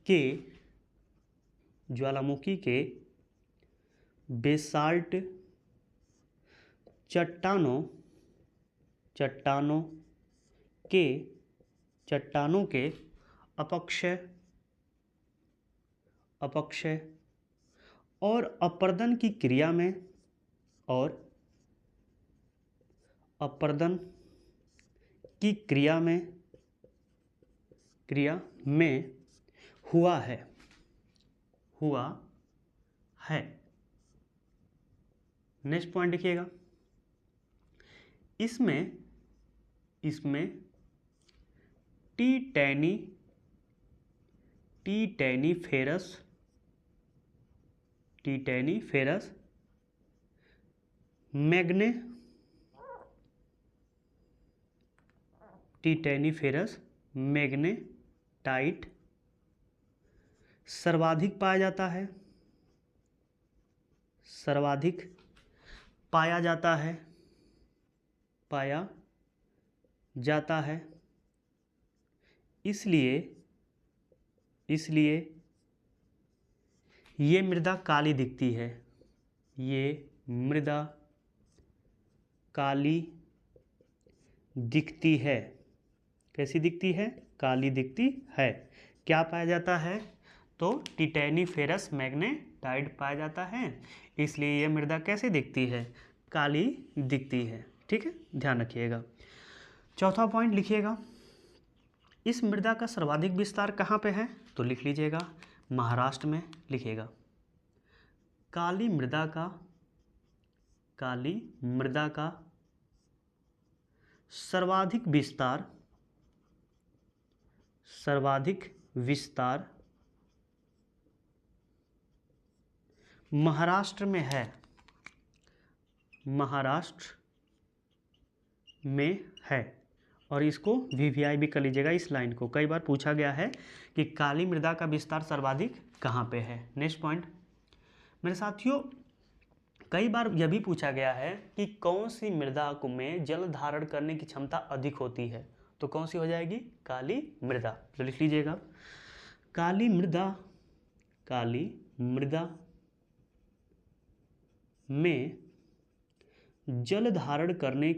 के, ज्वालामुखी के बेसाल्ट चट्टानों, चट्टानों के, चट्टानों के अपक्षय, अपक्षय और अपर्दन की क्रिया में, और अपर्दन की क्रिया में, क्रिया में हुआ है, हुआ है। नेक्स्ट पॉइंट लिखिएगा, इसमें टीटेनीफेरस मैग्नेटाइट सर्वाधिक पाया जाता है, पाया जाता है। इसलिए ये मृदा काली दिखती है, ये मृदा काली दिखती है। कैसी दिखती है? काली दिखती है। क्या पाया जाता है? तो टिटेनीफेरस मैग्नेटाइट पाया जाता है, इसलिए यह मृदा कैसे दिखती है? काली दिखती है। ठीक है, ध्यान रखिएगा। चौथा पॉइंट लिखिएगा, इस मृदा का सर्वाधिक विस्तार कहाँ पे है? तो लिख लीजिएगा महाराष्ट्र में लिखिएगा। काली मृदा का सर्वाधिक विस्तार महाराष्ट्र में है, और इसको VVI भी कर लीजिएगा इस लाइन को। कई बार पूछा गया है कि काली मृदा का विस्तार सर्वाधिक कहाँ पे है। नेक्स्ट पॉइंट मेरे साथियों, कई बार यह भी पूछा गया है कि कौन सी मृदा में जल धारण करने की क्षमता अधिक होती है, तो कौन सी हो जाएगी? काली मृदा। तो लिख लीजिएगा काली मृदा में जल धारण करने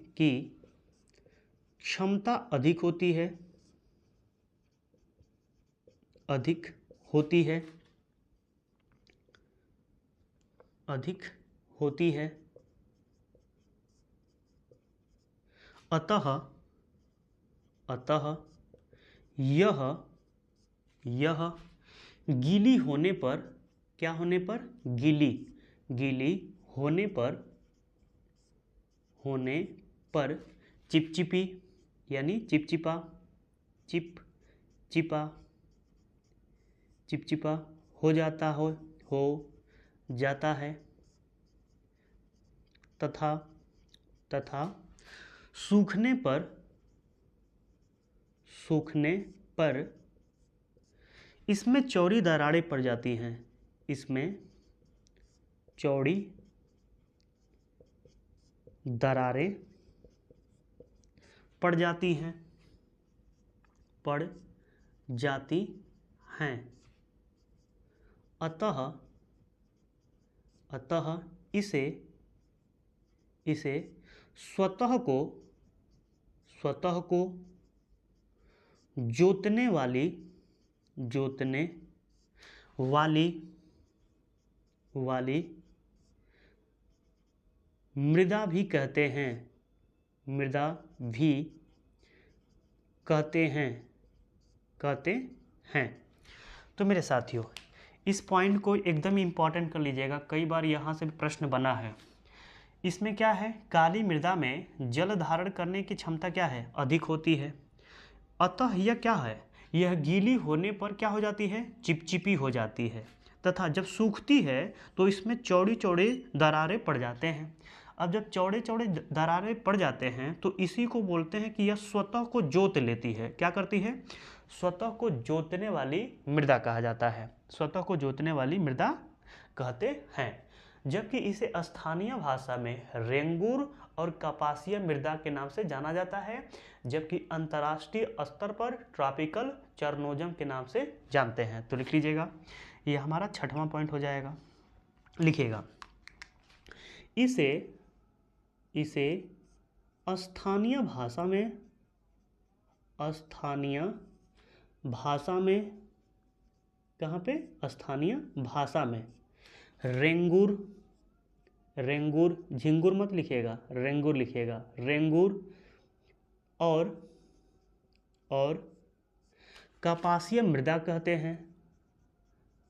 की क्षमता अधिक होती है, अतः यह गीली होने पर, क्या होने पर? गीली होने पर चिपचिपी यानी चिपचिपा हो जाता है तथा सूखने पर इसमें चौड़ी दरारें पड़ जाती हैं, पड़ जाती हैं। अतः इसे स्वतः को जोतने वाली मृदा भी कहते हैं। तो मेरे साथियों, इस पॉइंट को एकदम इम्पॉर्टेंट कर लीजिएगा, कई बार यहाँ से प्रश्न बना है। इसमें क्या है? काली मृदा में जल धारण करने की क्षमता क्या है? अधिक होती है। अतः यह क्या है? यह गीली होने पर क्या हो जाती है? चिपचिपी हो जाती है, तथा जब सूखती है तो इसमें चौड़ी दरारें पड़ जाते हैं। अब जब चौड़े दरारें पड़ जाते हैं तो इसी को बोलते हैं कि यह स्वतः को जोत लेती है। क्या करती है? स्वतः को जोतने वाली मृदा कहा जाता है, स्वतः को जोतने वाली मृदा कहते हैं। जबकि इसे स्थानीय भाषा में रेंगूर और कपासिया मृदा के नाम से जाना जाता है, जबकि अंतर्राष्ट्रीय स्तर पर ट्रॉपिकल चरनोजम के नाम से जानते हैं। तो लिख लीजिएगा, ये हमारा छठवां पॉइंट हो जाएगा। लिखिएगा, इसे स्थानीय भाषा में कहाँ पे? स्थानीय भाषा में रेंगूर, झिंगुर मत लिखिएगा, रेंगूर लिखिएगा। रेंगूर और कपासीय मृदा कहते हैं,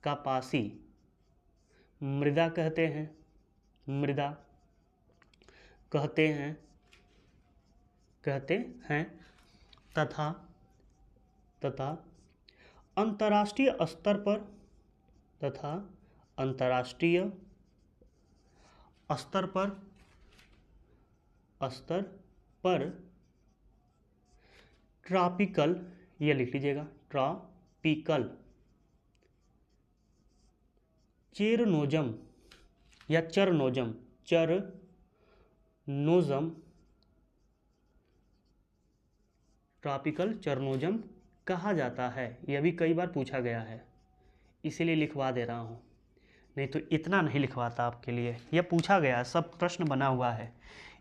कपासी मृदा कहते हैं, मृदा कहते हैं तथा अंतर्राष्ट्रीय स्तर पर ट्रॉपिकल, ये लिख लीजिएगा, ट्रॉपिकल चेरनोजम या चरनोजम ट्रॉपिकल चरनोजम कहा जाता है। यह भी कई बार पूछा गया है, इसीलिए लिखवा दे रहा हूँ, नहीं तो इतना नहीं लिखवाता आपके लिए। यह पूछा गया है, सब प्रश्न बना हुआ है।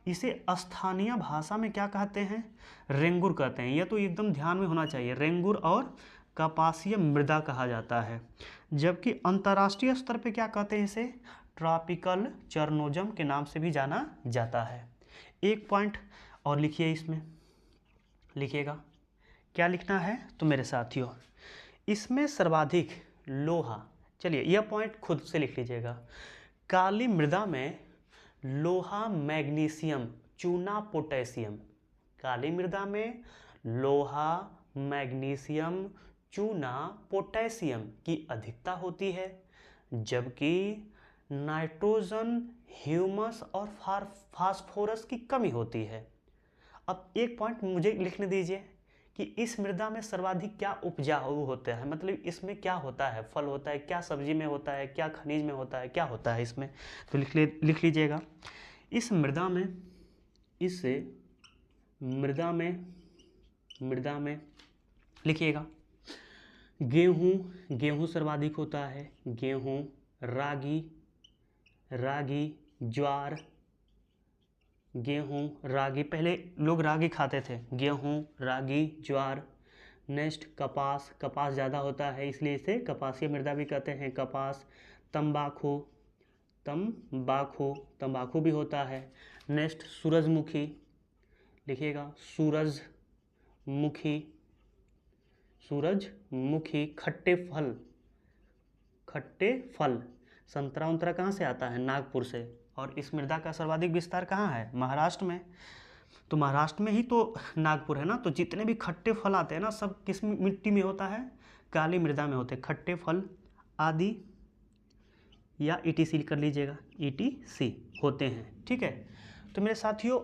इसे स्थानीय भाषा में क्या कहते हैं? रेंगुर कहते हैं। यह तो एकदम ध्यान में होना चाहिए, रेंगुर और कपासीय मृदा कहा जाता है। जबकि अंतर्राष्ट्रीय स्तर पे क्या कहते हैं? इसे ट्रॉपिकल चरनोजम के नाम से भी जाना जाता है। एक पॉइंट और लिखिए, इसमें लिखिएगा, क्या लिखना है तो मेरे साथियों, इसमें सर्वाधिक लोहा, चलिए यह पॉइंट खुद से लिख लीजिएगा। काली मृदा में लोहा, मैग्नीशियम, चूना, पोटेशियम, काली मृदा में लोहा, मैग्नीशियम, चूना, पोटेशियम की अधिकता होती है, जबकि नाइट्रोजन, ह्यूमस और फास्फोरस की कमी होती है। अब एक पॉइंट मुझे लिखने दीजिए कि इस मृदा में सर्वाधिक क्या उपजाऊ होता है, मतलब इसमें क्या होता है, फल होता है, क्या सब्जी में होता है, क्या खनिज में होता है, क्या होता है इसमें, तो लिख लीजिएगा। इस मृदा में लिखिएगा, गेहूं सर्वाधिक होता है, गेहूं, रागी, ज्वार, गेहूं, रागी, पहले लोग रागी खाते थे, गेहूं, रागी, ज्वार। नेक्स्ट कपास ज़्यादा होता है, इसलिए इसे कपासीय मृदा भी कहते हैं। कपास, तंबाकू भी होता है। नेक्स्ट सूरजमुखी, लिखिएगा, सूरजमुखी, खट्टे फल, संतरा उंतरा कहाँ से आता है? नागपुर से। और इस मृदा का सर्वाधिक विस्तार कहाँ है? महाराष्ट्र में। तो महाराष्ट्र में ही तो नागपुर है ना, तो जितने भी खट्टे फल आते हैं ना, सब किस मिट्टी में होता है? काली मृदा में होते हैं खट्टे फल आदि, या ETC कर लीजिएगा, ETC होते हैं। ठीक है, तो मेरे साथियों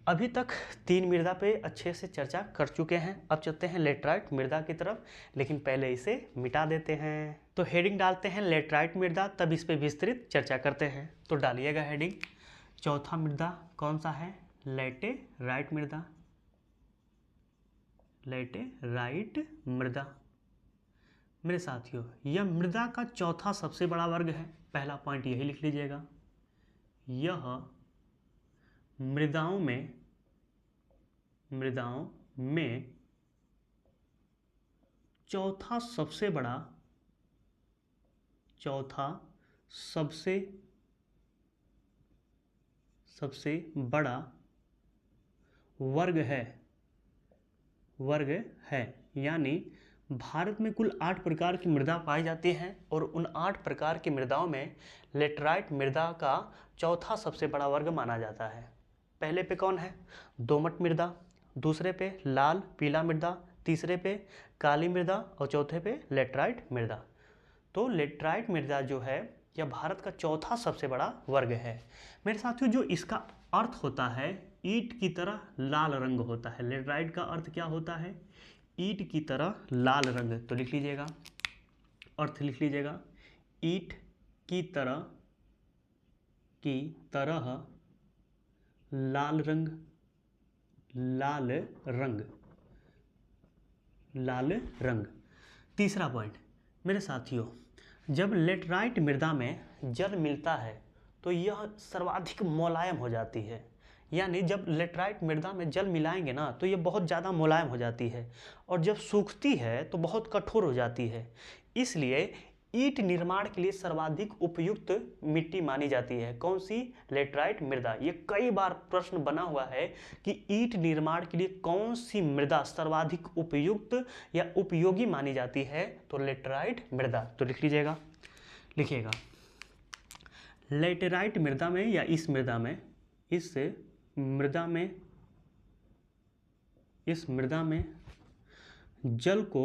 अभी तक 3 मृदा पे अच्छे से चर्चा कर चुके हैं। अब चलते हैं लेटराइट मृदा की तरफ, लेकिन पहले इसे मिटा देते हैं। तो हेडिंग डालते हैं लेटराइट मृदा, तब इस पे विस्तृत चर्चा करते हैं। तो डालिएगा हेडिंग, चौथा मृदा कौन सा है? लेटेराइट मृदा, लेटेराइट मृदा। मेरे साथियों यह मृदा का चौथा सबसे बड़ा वर्ग है, पहला पॉइंट यही लिख लीजिएगा। यह मृदाओं में चौथा सबसे बड़ा वर्ग है, यानी भारत में कुल 8 प्रकार की मृदा पाई जाती हैं, और उन 8 प्रकार की मृदाओं में लेटराइट मृदा का चौथा सबसे बड़ा वर्ग माना जाता है। पहले पे कौन है? दोमट मृदा, दूसरे पे लाल पीला मृदा, तीसरे पे काली मृदा, और चौथे पे लेटराइट मृदा। तो लेटराइट मृदा जो है यह भारत का चौथा सबसे बड़ा वर्ग है। मेरे साथियों जो इसका अर्थ होता है, ईंट की तरह लाल रंग होता है। लेटराइट का अर्थ क्या होता है? ईंट की तरह लाल रंग। तो लिख लीजिएगा, अर्थ लिख लीजिएगा, ईंट की तरह लाल रंग। तीसरा पॉइंट मेरे साथियों, जब लेटराइट मृदा में जल मिलता है तो यह सर्वाधिक मुलायम हो जाती है, यानी जब लेटराइट मृदा में जल मिलाएंगे ना तो यह बहुत ज़्यादा मुलायम हो जाती है, और जब सूखती है तो बहुत कठोर हो जाती है। इसलिए ईंट निर्माण के लिए सर्वाधिक उपयुक्त मिट्टी मानी जाती है कौन सी? लेटराइट मृदा। ये कई बार प्रश्न बना हुआ है कि ईंट निर्माण के लिए कौन सी मृदा सर्वाधिक उपयुक्त या उपयोगी मानी जाती है? तो लेटराइट मृदा। तो लिख लीजिएगा, लिखिएगा लेटराइट मृदा में या इस मृदा में जल को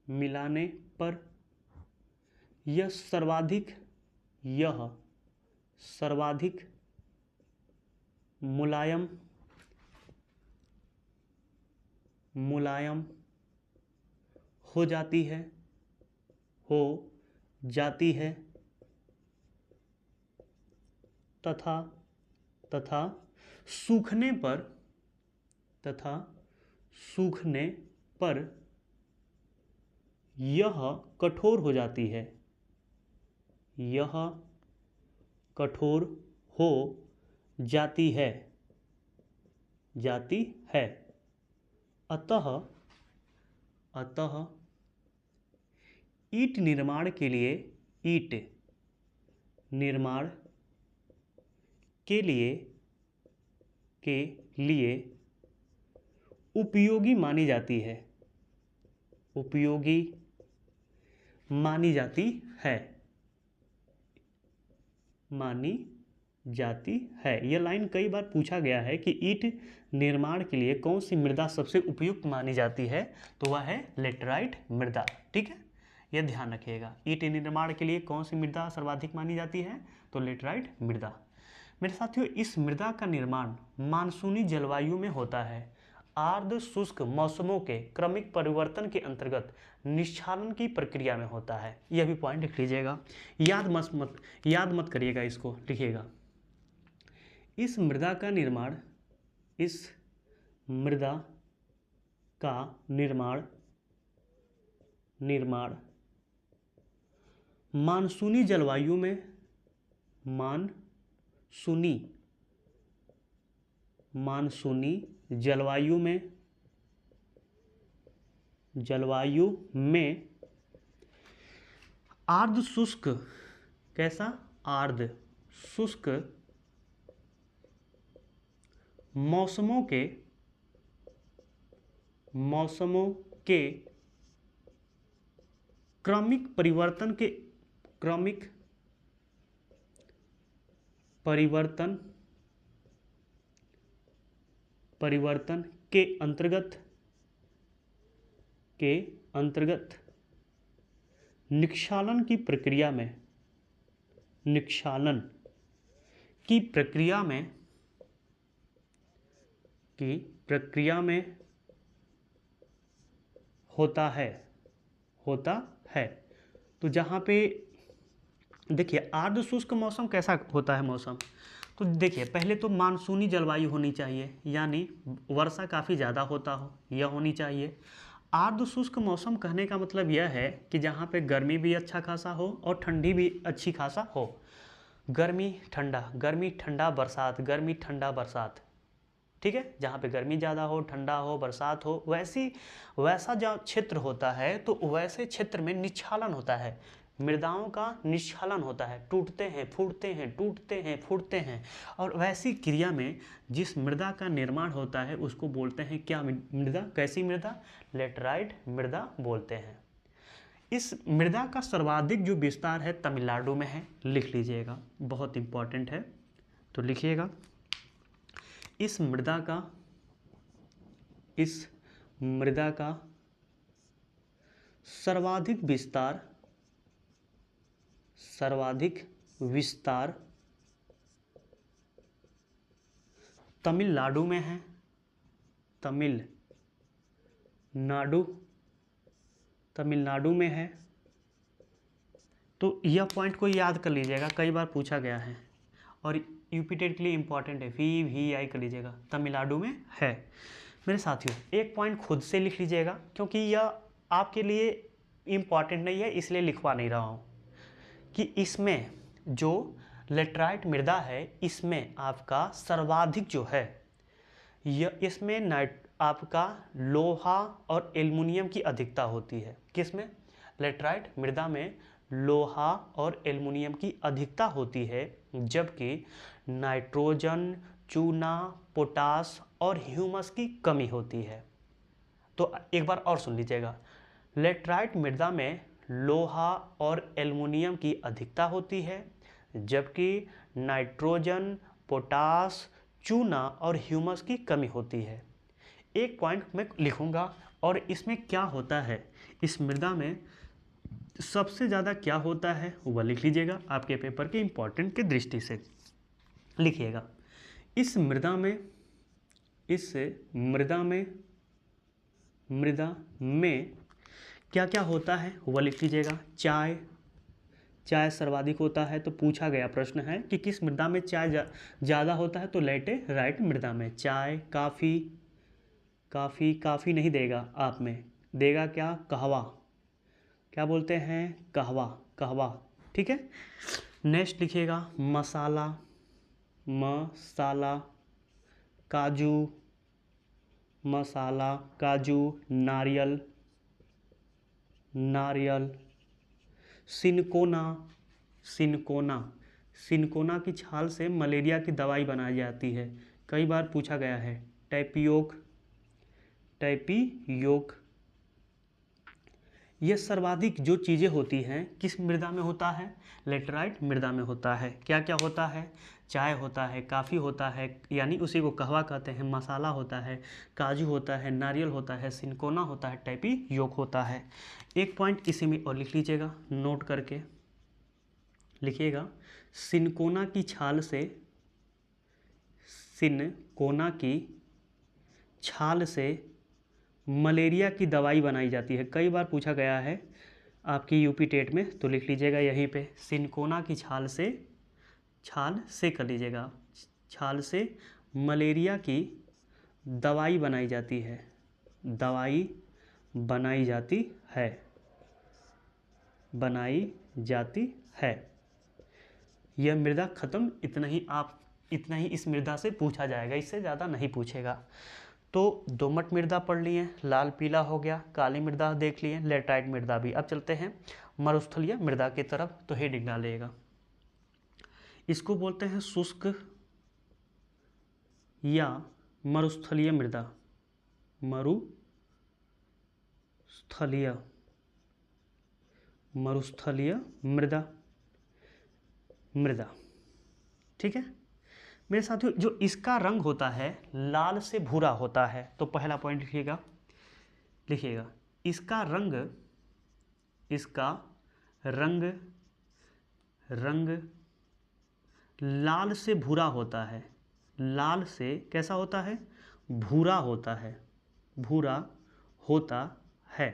मिलाने पर यह सर्वाधिक मुलायम हो जाती है तथा सूखने पर यह कठोर हो जाती है। अतः ईंट निर्माण के लिए उपयोगी मानी जाती है। यह लाइन कई बार पूछा गया है कि ईंट निर्माण के लिए कौन सी मृदा सबसे उपयुक्त मानी जाती है? तो वह है लेटराइट मृदा। ठीक है, यह ध्यान रखिएगा। ईंट निर्माण के लिए कौन सी मृदा सर्वाधिक मानी जाती है? तो लेटराइट मृदा। मेरे साथियों, इस मृदा का निर्माण मानसूनी जलवायु में होता है। आर्द्र शुष्क मौसमों के क्रमिक परिवर्तन के अंतर्गत निष्क्षालन की प्रक्रिया में होता है। यह भी पॉइंट लिख लीजिएगा, याद मत करिएगा, इसको लिखिएगा। इस मृदा का निर्माण मानसूनी जलवायु में आर्द्र शुष्क, कैसा? आर्द्र शुष्क मौसमों के क्रमिक परिवर्तन के अंतर्गत निष्क्षालन की प्रक्रिया में होता है। तो जहाँ पे देखिए आर्द्र शुष्क मौसम कैसा होता है मौसम, तो देखिए पहले तो मानसूनी जलवायु होनी चाहिए, यानी वर्षा काफ़ी ज़्यादा होता हो, यह होनी चाहिए। आर्द्र शुष्क मौसम कहने का मतलब यह है कि जहाँ पे गर्मी भी अच्छा खासा हो और ठंडी भी अच्छी खासा हो। गर्मी ठंडा बरसात, ठीक है। जहाँ पे गर्मी ज़्यादा हो, ठंडा हो, बरसात हो, वैसा जो क्षेत्र होता है तो वैसे क्षेत्र में निष्क्षालन होता है, मृदाओं का निष्क्षालन होता है, टूटते हैं फूटते हैं। और वैसी क्रिया में जिस मृदा का निर्माण होता है उसको बोलते हैं क्या मृदा? कैसी मृदा? लेटराइट मृदा बोलते हैं। इस मृदा का सर्वाधिक जो विस्तार है तमिलनाडु में है, लिख लीजिएगा, बहुत इंपॉर्टेंट है, तो लिखिएगा। इस मृदा का सर्वाधिक विस्तार तमिलनाडु में है। तमिलनाडु में है। तो यह पॉइंट को याद कर लीजिएगा, कई बार पूछा गया है और यूपी टेट के लिए इंपॉर्टेंट है, VVI कर लीजिएगा, तमिलनाडु में है। मेरे साथियों एक पॉइंट खुद से लिख लीजिएगा, क्योंकि यह आपके लिए इम्पॉर्टेंट नहीं है इसलिए लिखवा नहीं रहा हूँ, कि इसमें जो लेटराइट मृदा है इसमें आपका सर्वाधिक जो है यह इसमें आपका लोहा और एल्युमिनियम की अधिकता होती है। किसमें? लेटराइट मृदा में लोहा और एल्युमिनियम की अधिकता होती है, जबकि नाइट्रोजन, चूना, पोटास और ह्यूमस की कमी होती है। तो एक बार और सुन लीजिएगा, लेटराइट मृदा में लोहा और एल्युमिनियम की अधिकता होती है, जबकि नाइट्रोजन, पोटास, चूना और ह्यूमस की कमी होती है। एक पॉइंट मैं लिखूंगा और इसमें क्या होता है, इस मृदा में सबसे ज़्यादा क्या होता है वह लिख लीजिएगा, आपके पेपर के इम्पोर्टेंट की दृष्टि से लिखिएगा। इस मृदा में क्या क्या होता है वह लिख लीजिएगा। चाय सर्वाधिक होता है, तो पूछा गया प्रश्न है कि किस मृदा में चाय ज़्यादा होता है, तो लेटेराइट मृदा में। चाय, काफ़ी नहीं देगा, आप में देगा क्या? कहवा, क्या बोलते हैं? कहवा, ठीक है। नेक्स्ट लिखिएगा मसाला, काजू, नारियल, सिनकोना की छाल से मलेरिया की दवाई बनाई जाती है, कई बार पूछा गया है। टैपियोक, ये सर्वाधिक जो चीज़ें होती हैं किस मृदा में होता है? लेटराइट मृदा में होता है। क्या क्या होता है? चाय होता है, काफ़ी होता है, यानी उसी को कहवा कहते हैं, मसाला होता है, काजू होता है, नारियल होता है, सिनकोना होता है, टैपियोक होता है। एक पॉइंट इसी में और लिख लीजिएगा, नोट करके लिखिएगा। सिनकोना की छाल से मलेरिया की दवाई बनाई जाती है, कई बार पूछा गया है आपकी यूपी टेट में, तो लिख लीजिएगा यहीं पे, सिनकोना की छाल से कर लीजिएगा, छाल से मलेरिया की दवाई बनाई जाती है। यह मृदा खत्म, इतना ही इस मृदा से पूछा जाएगा, इससे ज़्यादा नहीं पूछेगा। तो दोमट मृदा पढ़ लिए, लाल पीला हो गया, काली मृदा देख लिए, लेटराइट मृदा भी। अब चलते हैं मरुस्थलीय मृदा की तरफ, तो हेडिंग डालिएगा। इसको बोलते हैं शुष्क या मरुस्थलीय मृदा, मरुस्थलीय मृदा, ठीक है मेरे साथियों। जो इसका रंग होता है लाल से भूरा होता है, तो पहला पॉइंट लिखिएगा इसका रंग लाल से भूरा होता है। लाल से कैसा होता है? भूरा होता है।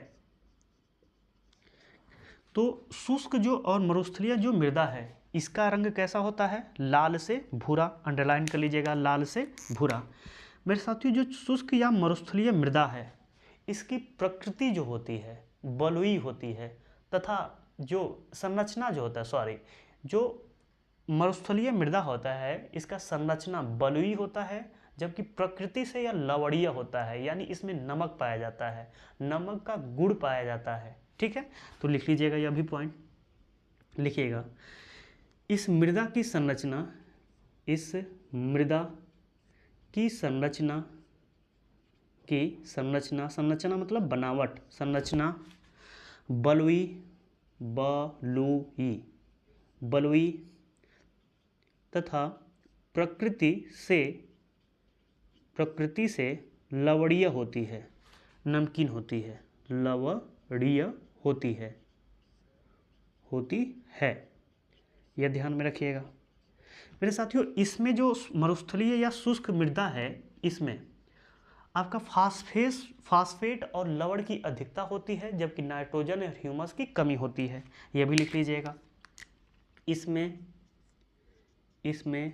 तो शुष्क जो और मरुस्थलीय जो मृदा है, इसका रंग कैसा होता है? लाल से भूरा, अंडरलाइन कर लीजिएगा, लाल से भूरा। मेरे साथियों जो शुष्क या मरुस्थलीय मृदा है, इसकी प्रकृति जो होती है बलुई होती है, तथा जो संरचना जो होता है, जो मरुस्थलीय मृदा होता है इसका संरचना बलुई होता है, जबकि प्रकृति से यह लवणीय होता है, यानी इसमें नमक पाया जाता है, नमक का गुण पाया जाता है, ठीक है। तो लिख लीजिएगा, यह भी पॉइंट लिखिएगा। इस मृदा की संरचना मतलब बनावट, संरचना बलुई तथा प्रकृति से लवणीय होती है, नमकीन होती है, लवणीय होती है। यह ध्यान में रखिएगा मेरे साथियों। इसमें जो मरुस्थलीय या शुष्क मृदा है, इसमें आपका फास्फेट और लवण की अधिकता होती है, जबकि नाइट्रोजन और ह्यूमस की कमी होती है। यह भी लिख लीजिएगा। इसमें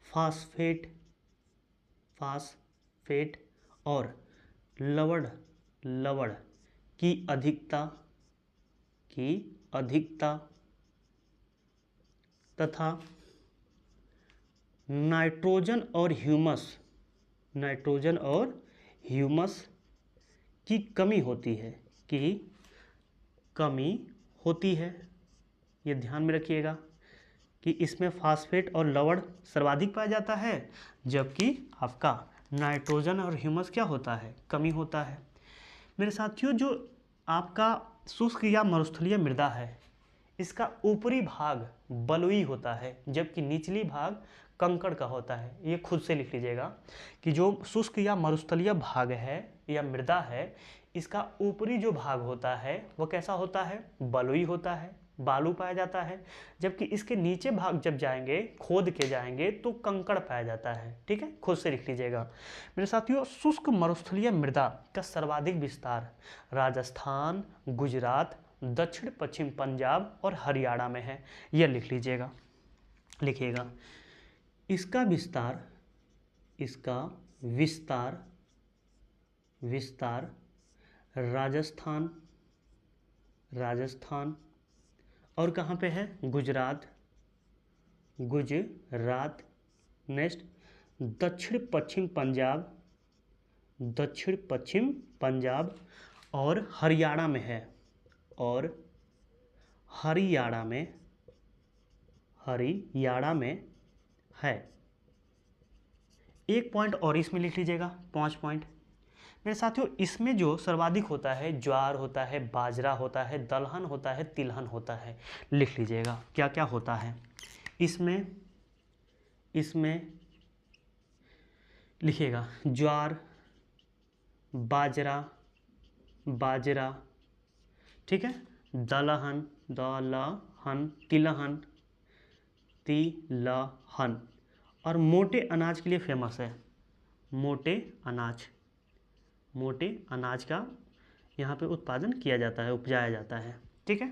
फास्फेट और लवण की अधिकता तथा नाइट्रोजन और ह्यूमस नाइट्रोजन और ह्यूमस की कमी होती है, कि कमी होती है। ये ध्यान में रखिएगा कि इसमें फास्फेट और लवण सर्वाधिक पाया जाता है, जबकि आपका नाइट्रोजन और ह्यूमस क्या होता है, कमी होता है। मेरे साथियों, जो आपका शुष्क या मरुस्थलीय मृदा है, इसका ऊपरी भाग बलुई होता है, जबकि निचली भाग कंकड़ का होता है। ये खुद से लिख लीजिएगा कि जो शुष्क या मरुस्थलीय भाग है या मृदा है, इसका ऊपरी जो भाग होता है वो कैसा होता है, बलुई होता है, बालू पाया जाता है, जबकि इसके नीचे भाग जब जाएंगे, खोद के जाएंगे, तो कंकड़ पाया जाता है। ठीक है, खुद से लिख लीजिएगा। मेरे साथियों, शुष्क मरुस्थलीय मृदा का सर्वाधिक विस्तार राजस्थान, गुजरात, दक्षिण पश्चिम पंजाब और हरियाणा में है। यह लिख लीजिएगा, लिखिएगा। इसका विस्तार राजस्थान और कहाँ पे है, गुजरात, नेक्स्ट दक्षिण पश्चिम पंजाब और हरियाणा में है, और हरियाणा में है। एक पॉइंट और इसमें लिख लीजिएगा, 5 पॉइंट। मेरे साथियों, इसमें जो सर्वाधिक होता है, ज्वार होता है, बाजरा होता है, दलहन होता है, तिलहन होता है। लिख लीजिएगा क्या क्या होता है इसमें लिखिएगा। ज्वार, बाजरा, ठीक है, दलहन, तिलहन और मोटे अनाज के लिए फेमस है। मोटे अनाज का यहाँ पे उत्पादन किया जाता है, उपजाया जाता है। ठीक है,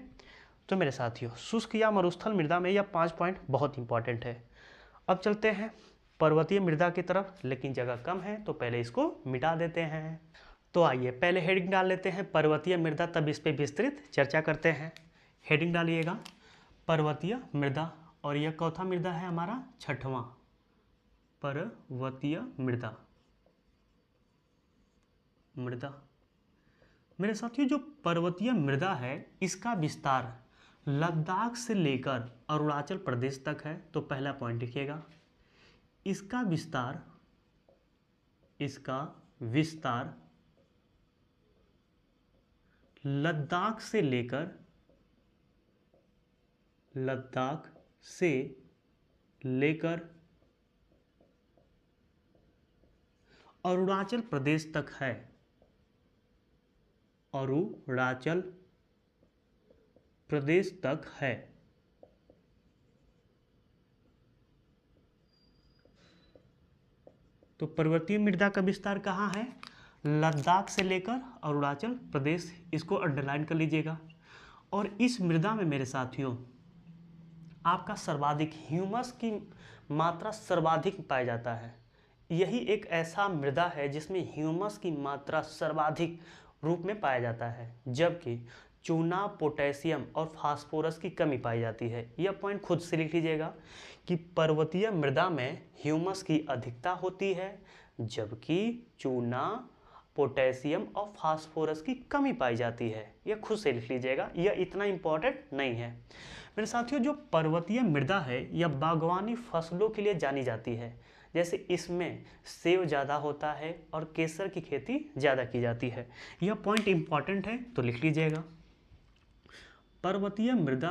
तो मेरे साथियों, शुष्क या मरुस्थल मृदा में यह 5 पॉइंट बहुत इंपॉर्टेंट है। अब चलते हैं पर्वतीय मृदा की तरफ, लेकिन जगह कम है तो पहले इसको मिटा देते हैं। तो आइए पहले हेडिंग डाल लेते हैं पर्वतीय मृदा, तब इस पर विस्तृत चर्चा करते हैं। हेडिंग डालिएगा पर्वतीय मृदा, और यह चौथा मृदा है हमारा, 6वां पर्वतीय मृदा। मेरे साथियों, जो पर्वतीय मृदा है, इसका विस्तार लद्दाख से लेकर अरुणाचल प्रदेश तक है। तो पहला पॉइंट लिखिएगा, इसका विस्तार लद्दाख से लेकर अरुणाचल प्रदेश तक है। अरुणाचल प्रदेश तक है। तो पर्वतीय मृदा का विस्तार कहाँ है, लद्दाख से लेकर अरुणाचल प्रदेश। इसको अंडरलाइन कर लीजिएगा। और इस मृदा में मेरे साथियों, आपका सर्वाधिक ह्यूमस की मात्रा सर्वाधिक पाया जाता है। यही एक ऐसा मृदा है जिसमें ह्यूमस की मात्रा सर्वाधिक रूप में पाया जाता है, जबकि चूना, पोटेशियम और फास्फोरस की कमी पाई जाती है। यह पॉइंट खुद से लिख लीजिएगा कि पर्वतीय मृदा में ह्यूमस की अधिकता होती है, जबकि चूना, पोटेशियम और फास्फोरस की कमी पाई जाती है। यह खुद से लिख लीजिएगा, यह इतना इंपॉर्टेंट नहीं है। मेरे साथियों, जो पर्वतीय मृदा है यह बागवानी फसलों के लिए जानी जाती है। जैसे इसमें सेब ज़्यादा होता है और केसर की खेती ज़्यादा की जाती है। यह पॉइंट इंपॉर्टेंट है, तो लिख लीजिएगा। पर्वतीय मृदा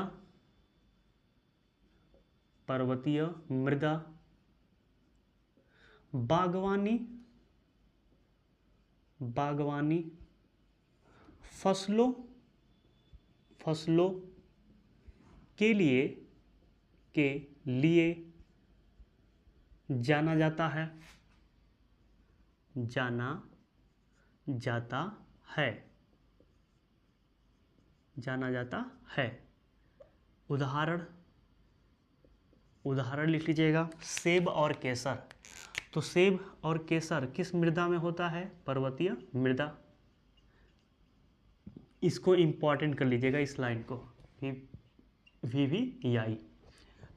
बागवानी फसलों के लिए जाना जाता है। उदाहरण लिख लीजिएगा, सेब और केसर। तो सेब और केसर किस मृदा में होता है, पर्वतीय मृदा। इसको इंपॉर्टेंट कर लीजिएगा, इस लाइन को, VVEI।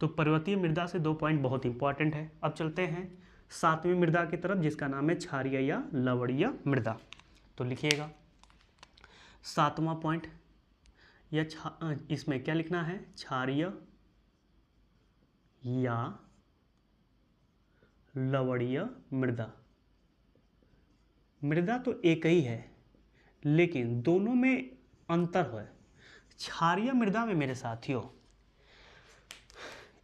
तो पर्वतीय मृदा से 2 पॉइंट बहुत इंपॉर्टेंट है। अब चलते हैं सातवीं मृदा की तरफ, जिसका नाम है क्षारीय या लवणीय मृदा। तो लिखिएगा 7वां पॉइंट, या इसमें क्या लिखना है, क्षारीय या लवणीय मृदा। मृदा तो एक ही है लेकिन दोनों में अंतर है। क्षारीय मृदा में मेरे साथियों,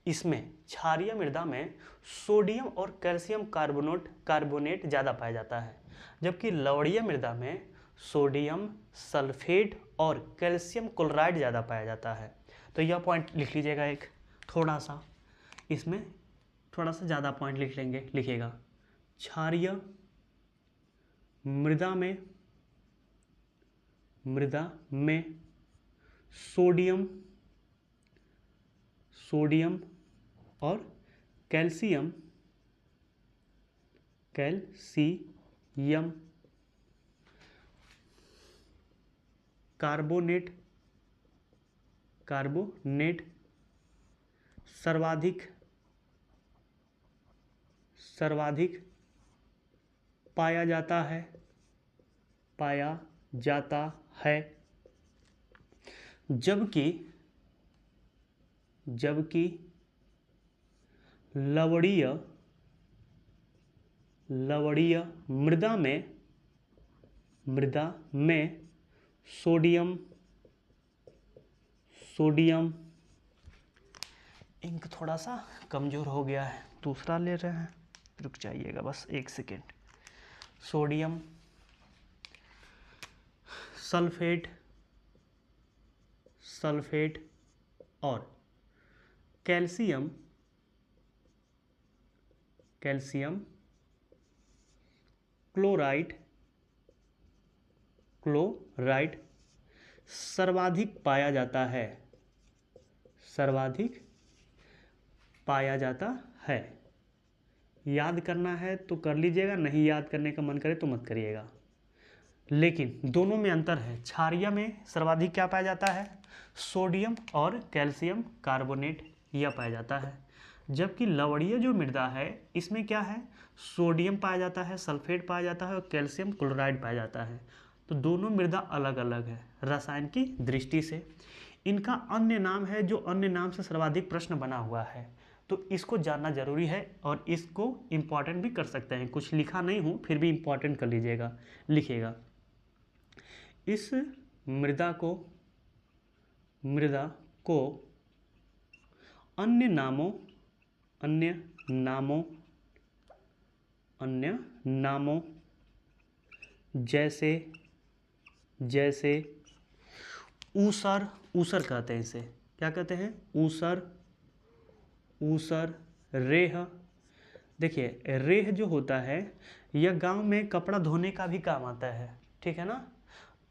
इसमें क्षारीय मृदा में सोडियम और कैल्शियम कार्बोनेट ज़्यादा पाया जाता है, जबकि लवणीय मृदा में सोडियम सल्फेट और कैल्शियम क्लोराइड ज़्यादा पाया जाता है। तो यह पॉइंट लिख लीजिएगा एक, थोड़ा सा इसमें थोड़ा सा ज़्यादा पॉइंट लिख लेंगे। लिखिएगा क्षारीय मृदा में सोडियम और कैल्शियम कार्बोनेट सर्वाधिक पाया जाता है, जबकि लवणीय मृदा में सोडियम इंक थोड़ा सा कमज़ोर हो गया है, दूसरा ले रहे हैं, रुक जाइएगा बस एक सेकेंड। सोडियम सल्फेट और कैल्शियम क्लोराइड सर्वाधिक पाया जाता है। याद करना है तो कर लीजिएगा, नहीं याद करने का मन करे तो मत करिएगा, लेकिन दोनों में अंतर है। क्षारीय में सर्वाधिक क्या पाया जाता है, सोडियम और कैल्शियम कार्बोनेट यह पाया जाता है, जबकि लवणीय जो मृदा है इसमें क्या है, सोडियम पाया जाता है, सल्फेट पाया जाता है और कैल्शियम क्लोराइड पाया जाता है। तो दोनों मृदा अलग अलग है रसायन की दृष्टि से। इनका अन्य नाम है, जो अन्य नाम से सर्वाधिक प्रश्न बना हुआ है, तो इसको जानना जरूरी है और इसको इम्पॉर्टेंट भी कर सकते हैं। कुछ लिखा नहीं हूँ फिर भी इम्पॉर्टेंट कर लीजिएगा। लिखिएगा इस मृदा को अन्य नामों जैसे ऊसर कहते हैं, इसे क्या कहते हैं, ऊसर रेह। देखिए रेह जो होता है यह गांव में कपड़ा धोने का भी काम आता है, ठीक है ना।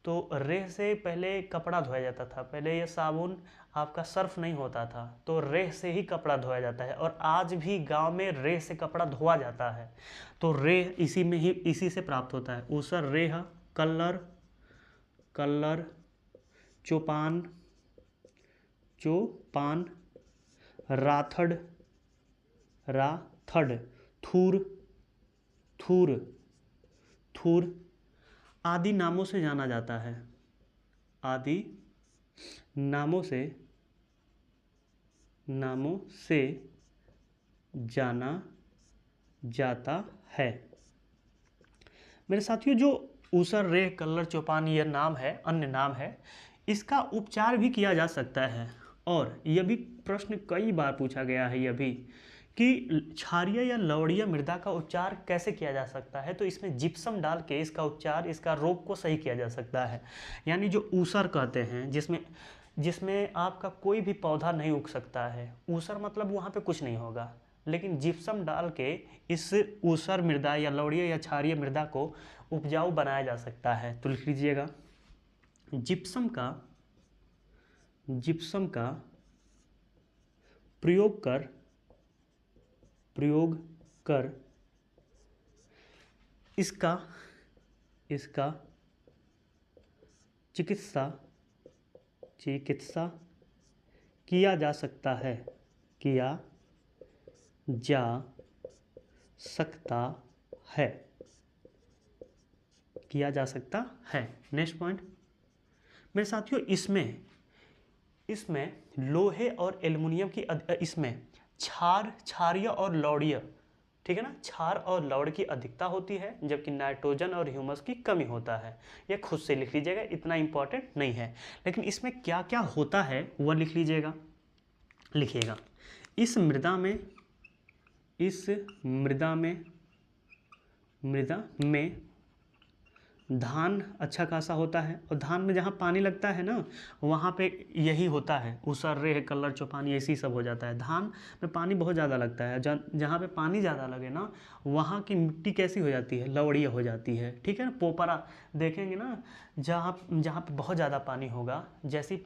तो रेह से पहले कपड़ा धोया जाता था, पहले यह साबुन आपका सर्फ नहीं होता था, तो रेह से ही कपड़ा धोया जाता है, और आज भी गांव में रेह से कपड़ा धोआ जाता है। तो रेह इसी से प्राप्त होता है। ऊसर रेह कल्लर चौपान राथड़ थूर आदि नामों से जाना जाता है। नामों से जाना जाता है। मेरे साथियों, जो ऊसर रेह कल्लर चौपान यह नाम है, अन्य नाम है, इसका उपचार भी किया जा सकता है। और यह भी प्रश्न कई बार पूछा गया है यह भी, कि क्षारीय या लवणीय मृदा का उपचार कैसे किया जा सकता है। तो इसमें जिप्सम डाल के इसका उपचार, इसका रोग को सही किया जा सकता है। यानी जो ऊसर कहते हैं, जिसमें आपका कोई भी पौधा नहीं उग सकता है, ऊसर मतलब वहाँ पे कुछ नहीं होगा, लेकिन जिप्सम डाल के इस ऊसर मृदा या लवणीय या क्षारीय मृदा को उपजाऊ बनाया जा सकता है। तो लिख लीजिएगा जिप्सम का प्रयोग कर इसका चिकित्सा किया जा सकता है। सकता है, किया जा सकता है। नेक्स्ट पॉइंट मेरे साथियों, इसमें लोहे और एल्युमिनियम की इसमें क्षारीय और लवणीय, ठीक है ना, क्षार और लवण की अधिकता होती है, जबकि नाइट्रोजन और ह्यूमस की कमी होता है। ये खुद से लिख लीजिएगा, इतना इंपॉर्टेंट नहीं है, लेकिन इसमें क्या क्या होता है वह लिख लीजिएगा। लिखिएगा, इस मृदा में धान अच्छा खासा होता है, और धान में जहाँ पानी लगता है ना वहाँ पे यही होता है, ऊसर रेह कलर चौपानी ऐसी सब हो जाता है। धान में पानी बहुत ज़्यादा लगता है, जहाँ पे पानी ज़्यादा लगे ना वहाँ की मिट्टी कैसी हो जाती है, लवणीय हो जाती है, ठीक है ना। पोपरा देखेंगे ना, जहाँ पे बहुत ज़्यादा पानी होगा, जैसी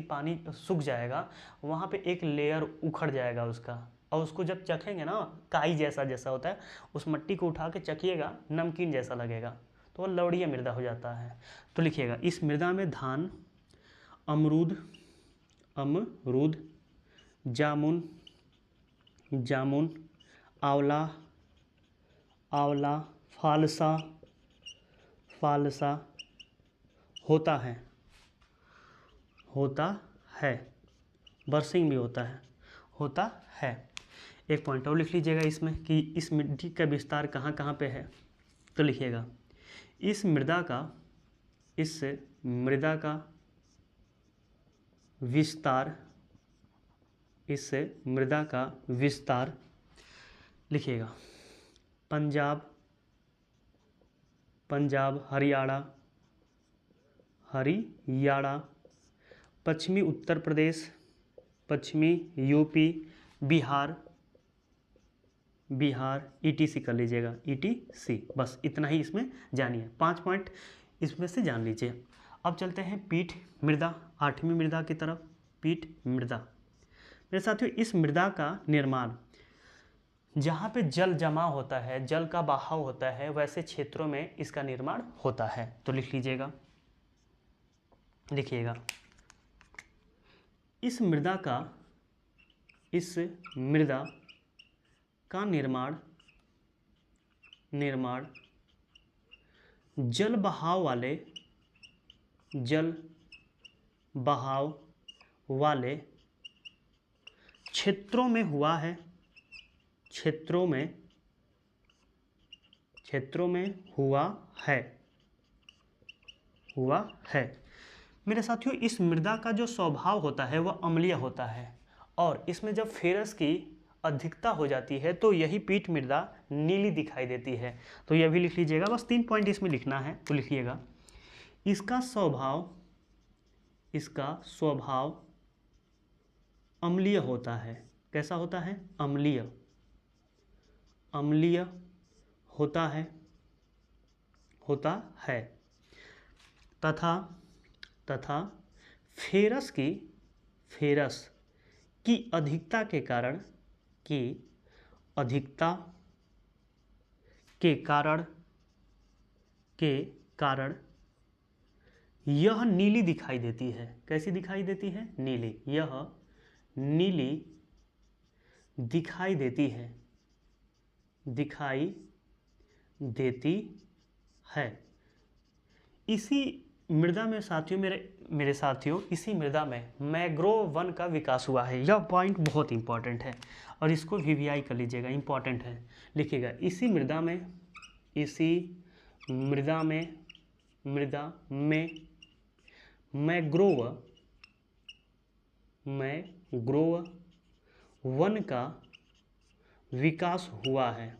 पानी सूख जाएगा वहाँ पर एक लेयर उखड़ जाएगा उसका, और उसको जब चखेंगे ना काई जैसा होता है, उस मिट्टी को उठा के चखिएगा, नमकीन जैसा लगेगा, तो वह लवणीय मृदा हो जाता है। तो लिखिएगा, इस मृदा में धान, अमरूद, जामुन, आंवला, फालसा होता है, बरसिंग भी होता है। एक पॉइंट और लिख लीजिएगा इसमें कि इस मिट्टी का विस्तार कहाँ कहाँ पे है। तो लिखिएगा, इस मृदा का विस्तार लिखिएगा, पंजाब, हरियाणा, पश्चिमी उत्तर प्रदेश, पश्चिमी यूपी, बिहार ETC कर लीजिएगा, ETC, बस इतना ही इसमें जानिए। 5 पॉइंट इसमें से जान लीजिए। अब चलते हैं पीठ मृदा, 8वीं मृदा की तरफ। पीठ मृदा मेरे साथियों, इस मृदा का निर्माण जहाँ पे जल जमा होता है, जल का बहाव होता है, वैसे क्षेत्रों में इसका निर्माण होता है। तो लिख लीजिएगा, लिखिएगा, इस मृदा का निर्माण जल बहाव वाले क्षेत्रों में हुआ है, हुआ है। मेरे साथियों, इस मृदा का जो स्वभाव होता है वह अम्लीय होता है, और इसमें जब फेरस की अधिकता हो जाती है तो यही पीठ मृदा नीली दिखाई देती है। तो यह भी लिख लीजिएगा, बस 3 पॉइंट इसमें लिखना है। तो लिखिएगा, इसका स्वभाव अम्लीय होता है। कैसा होता है? अम्लीय होता है तथा फेरस की अधिकता के कारण यह नीली दिखाई देती है। कैसी दिखाई देती है? नीली। यह नीली दिखाई देती है। इसी मृदा में साथियों, मेरे साथियों, इसी मृदा में मैंग्रोव वन का विकास हुआ है। यह पॉइंट बहुत इंपॉर्टेंट है और इसको VVI कर लीजिएगा, इंपॉर्टेंट है। लिखिएगा, इसी मृदा में मैंग्रोव वन का विकास हुआ है।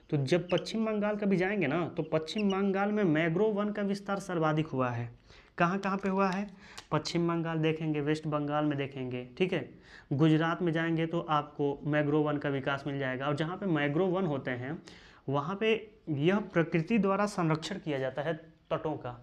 तो जब पश्चिम बंगाल कभी जाएंगे ना, तो पश्चिम बंगाल में मैंग्रोव वन का विस्तार सर्वाधिक हुआ है। कहाँ कहाँ पे हुआ है? पश्चिम बंगाल देखेंगे, वेस्ट बंगाल में देखेंगे, ठीक है। गुजरात में जाएंगे तो आपको मैंग्रोव वन का विकास मिल जाएगा। और जहाँ पे मैंग्रोव वन होते हैं वहाँ पे यह प्रकृति द्वारा संरक्षण किया जाता है तटों का।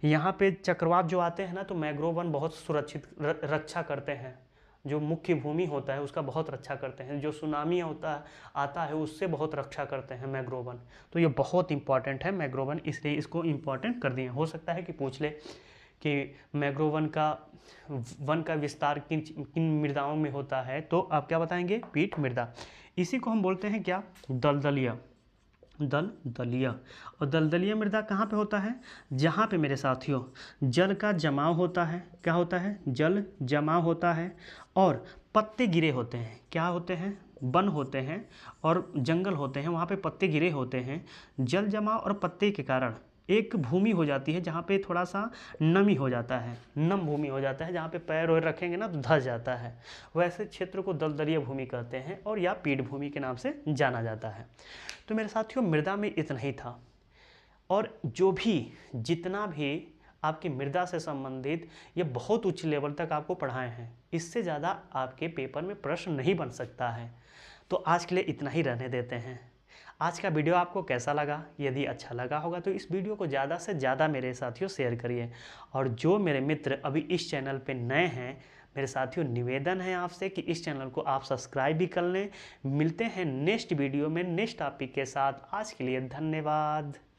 यहाँ पे चक्रवात जो आते हैं ना, तो मैंग्रोव वन बहुत सुरक्षित रक्षा करते हैं। जो मुख्य भूमि होता है उसका बहुत रक्षा करते हैं। जो सुनामी आता है उससे बहुत रक्षा करते हैं मैंग्रोव वन। तो ये बहुत इंपॉर्टेंट है मैंग्रोव वन, इसलिए इसको इंपॉर्टेंट कर दिए। हो सकता है कि पूछ ले कि मैंग्रोव वन का विस्तार किन किन मृदाओं में होता है, तो आप क्या बताएंगे? पीठ मृदा। इसी को हम बोलते हैं क्या? दलदलिया। दलदलिया। और दलदलिया मृदा कहाँ पे होता है? जहाँ पे मेरे साथियों जल का जमाव होता है। क्या होता है? जल जमाव होता है और पत्ते गिरे होते हैं। क्या होते हैं? वन होते हैं और जंगल होते हैं, वहाँ पे पत्ते गिरे होते हैं। जल जमाव और पत्ते के कारण एक भूमि हो जाती है जहाँ पे थोड़ा सा नमी हो जाता है, नम भूमि हो जाता है, जहाँ पे पैर वैर रखेंगे ना तो धंस जाता है। वैसे क्षेत्र को दलदलीय भूमि कहते हैं और या पीठ भूमि के नाम से जाना जाता है। तो मेरे साथियों मृदा में इतना ही था, और जो भी जितना भी आपकी मृदा से संबंधित ये बहुत उच्च लेवल तक आपको पढ़ाए हैं, इससे ज़्यादा आपके पेपर में प्रश्न नहीं बन सकता है। तो आज के लिए इतना ही रहने देते हैं। आज का वीडियो आपको कैसा लगा? यदि अच्छा लगा होगा तो इस वीडियो को ज़्यादा से ज़्यादा मेरे साथियों शेयर करिए। और जो मेरे मित्र अभी इस चैनल पे नए हैं, मेरे साथियों निवेदन है आपसे कि इस चैनल को आप सब्सक्राइब भी कर लें। मिलते हैं नेक्स्ट वीडियो में नेक्स्ट टॉपिक के साथ। आज के लिए धन्यवाद।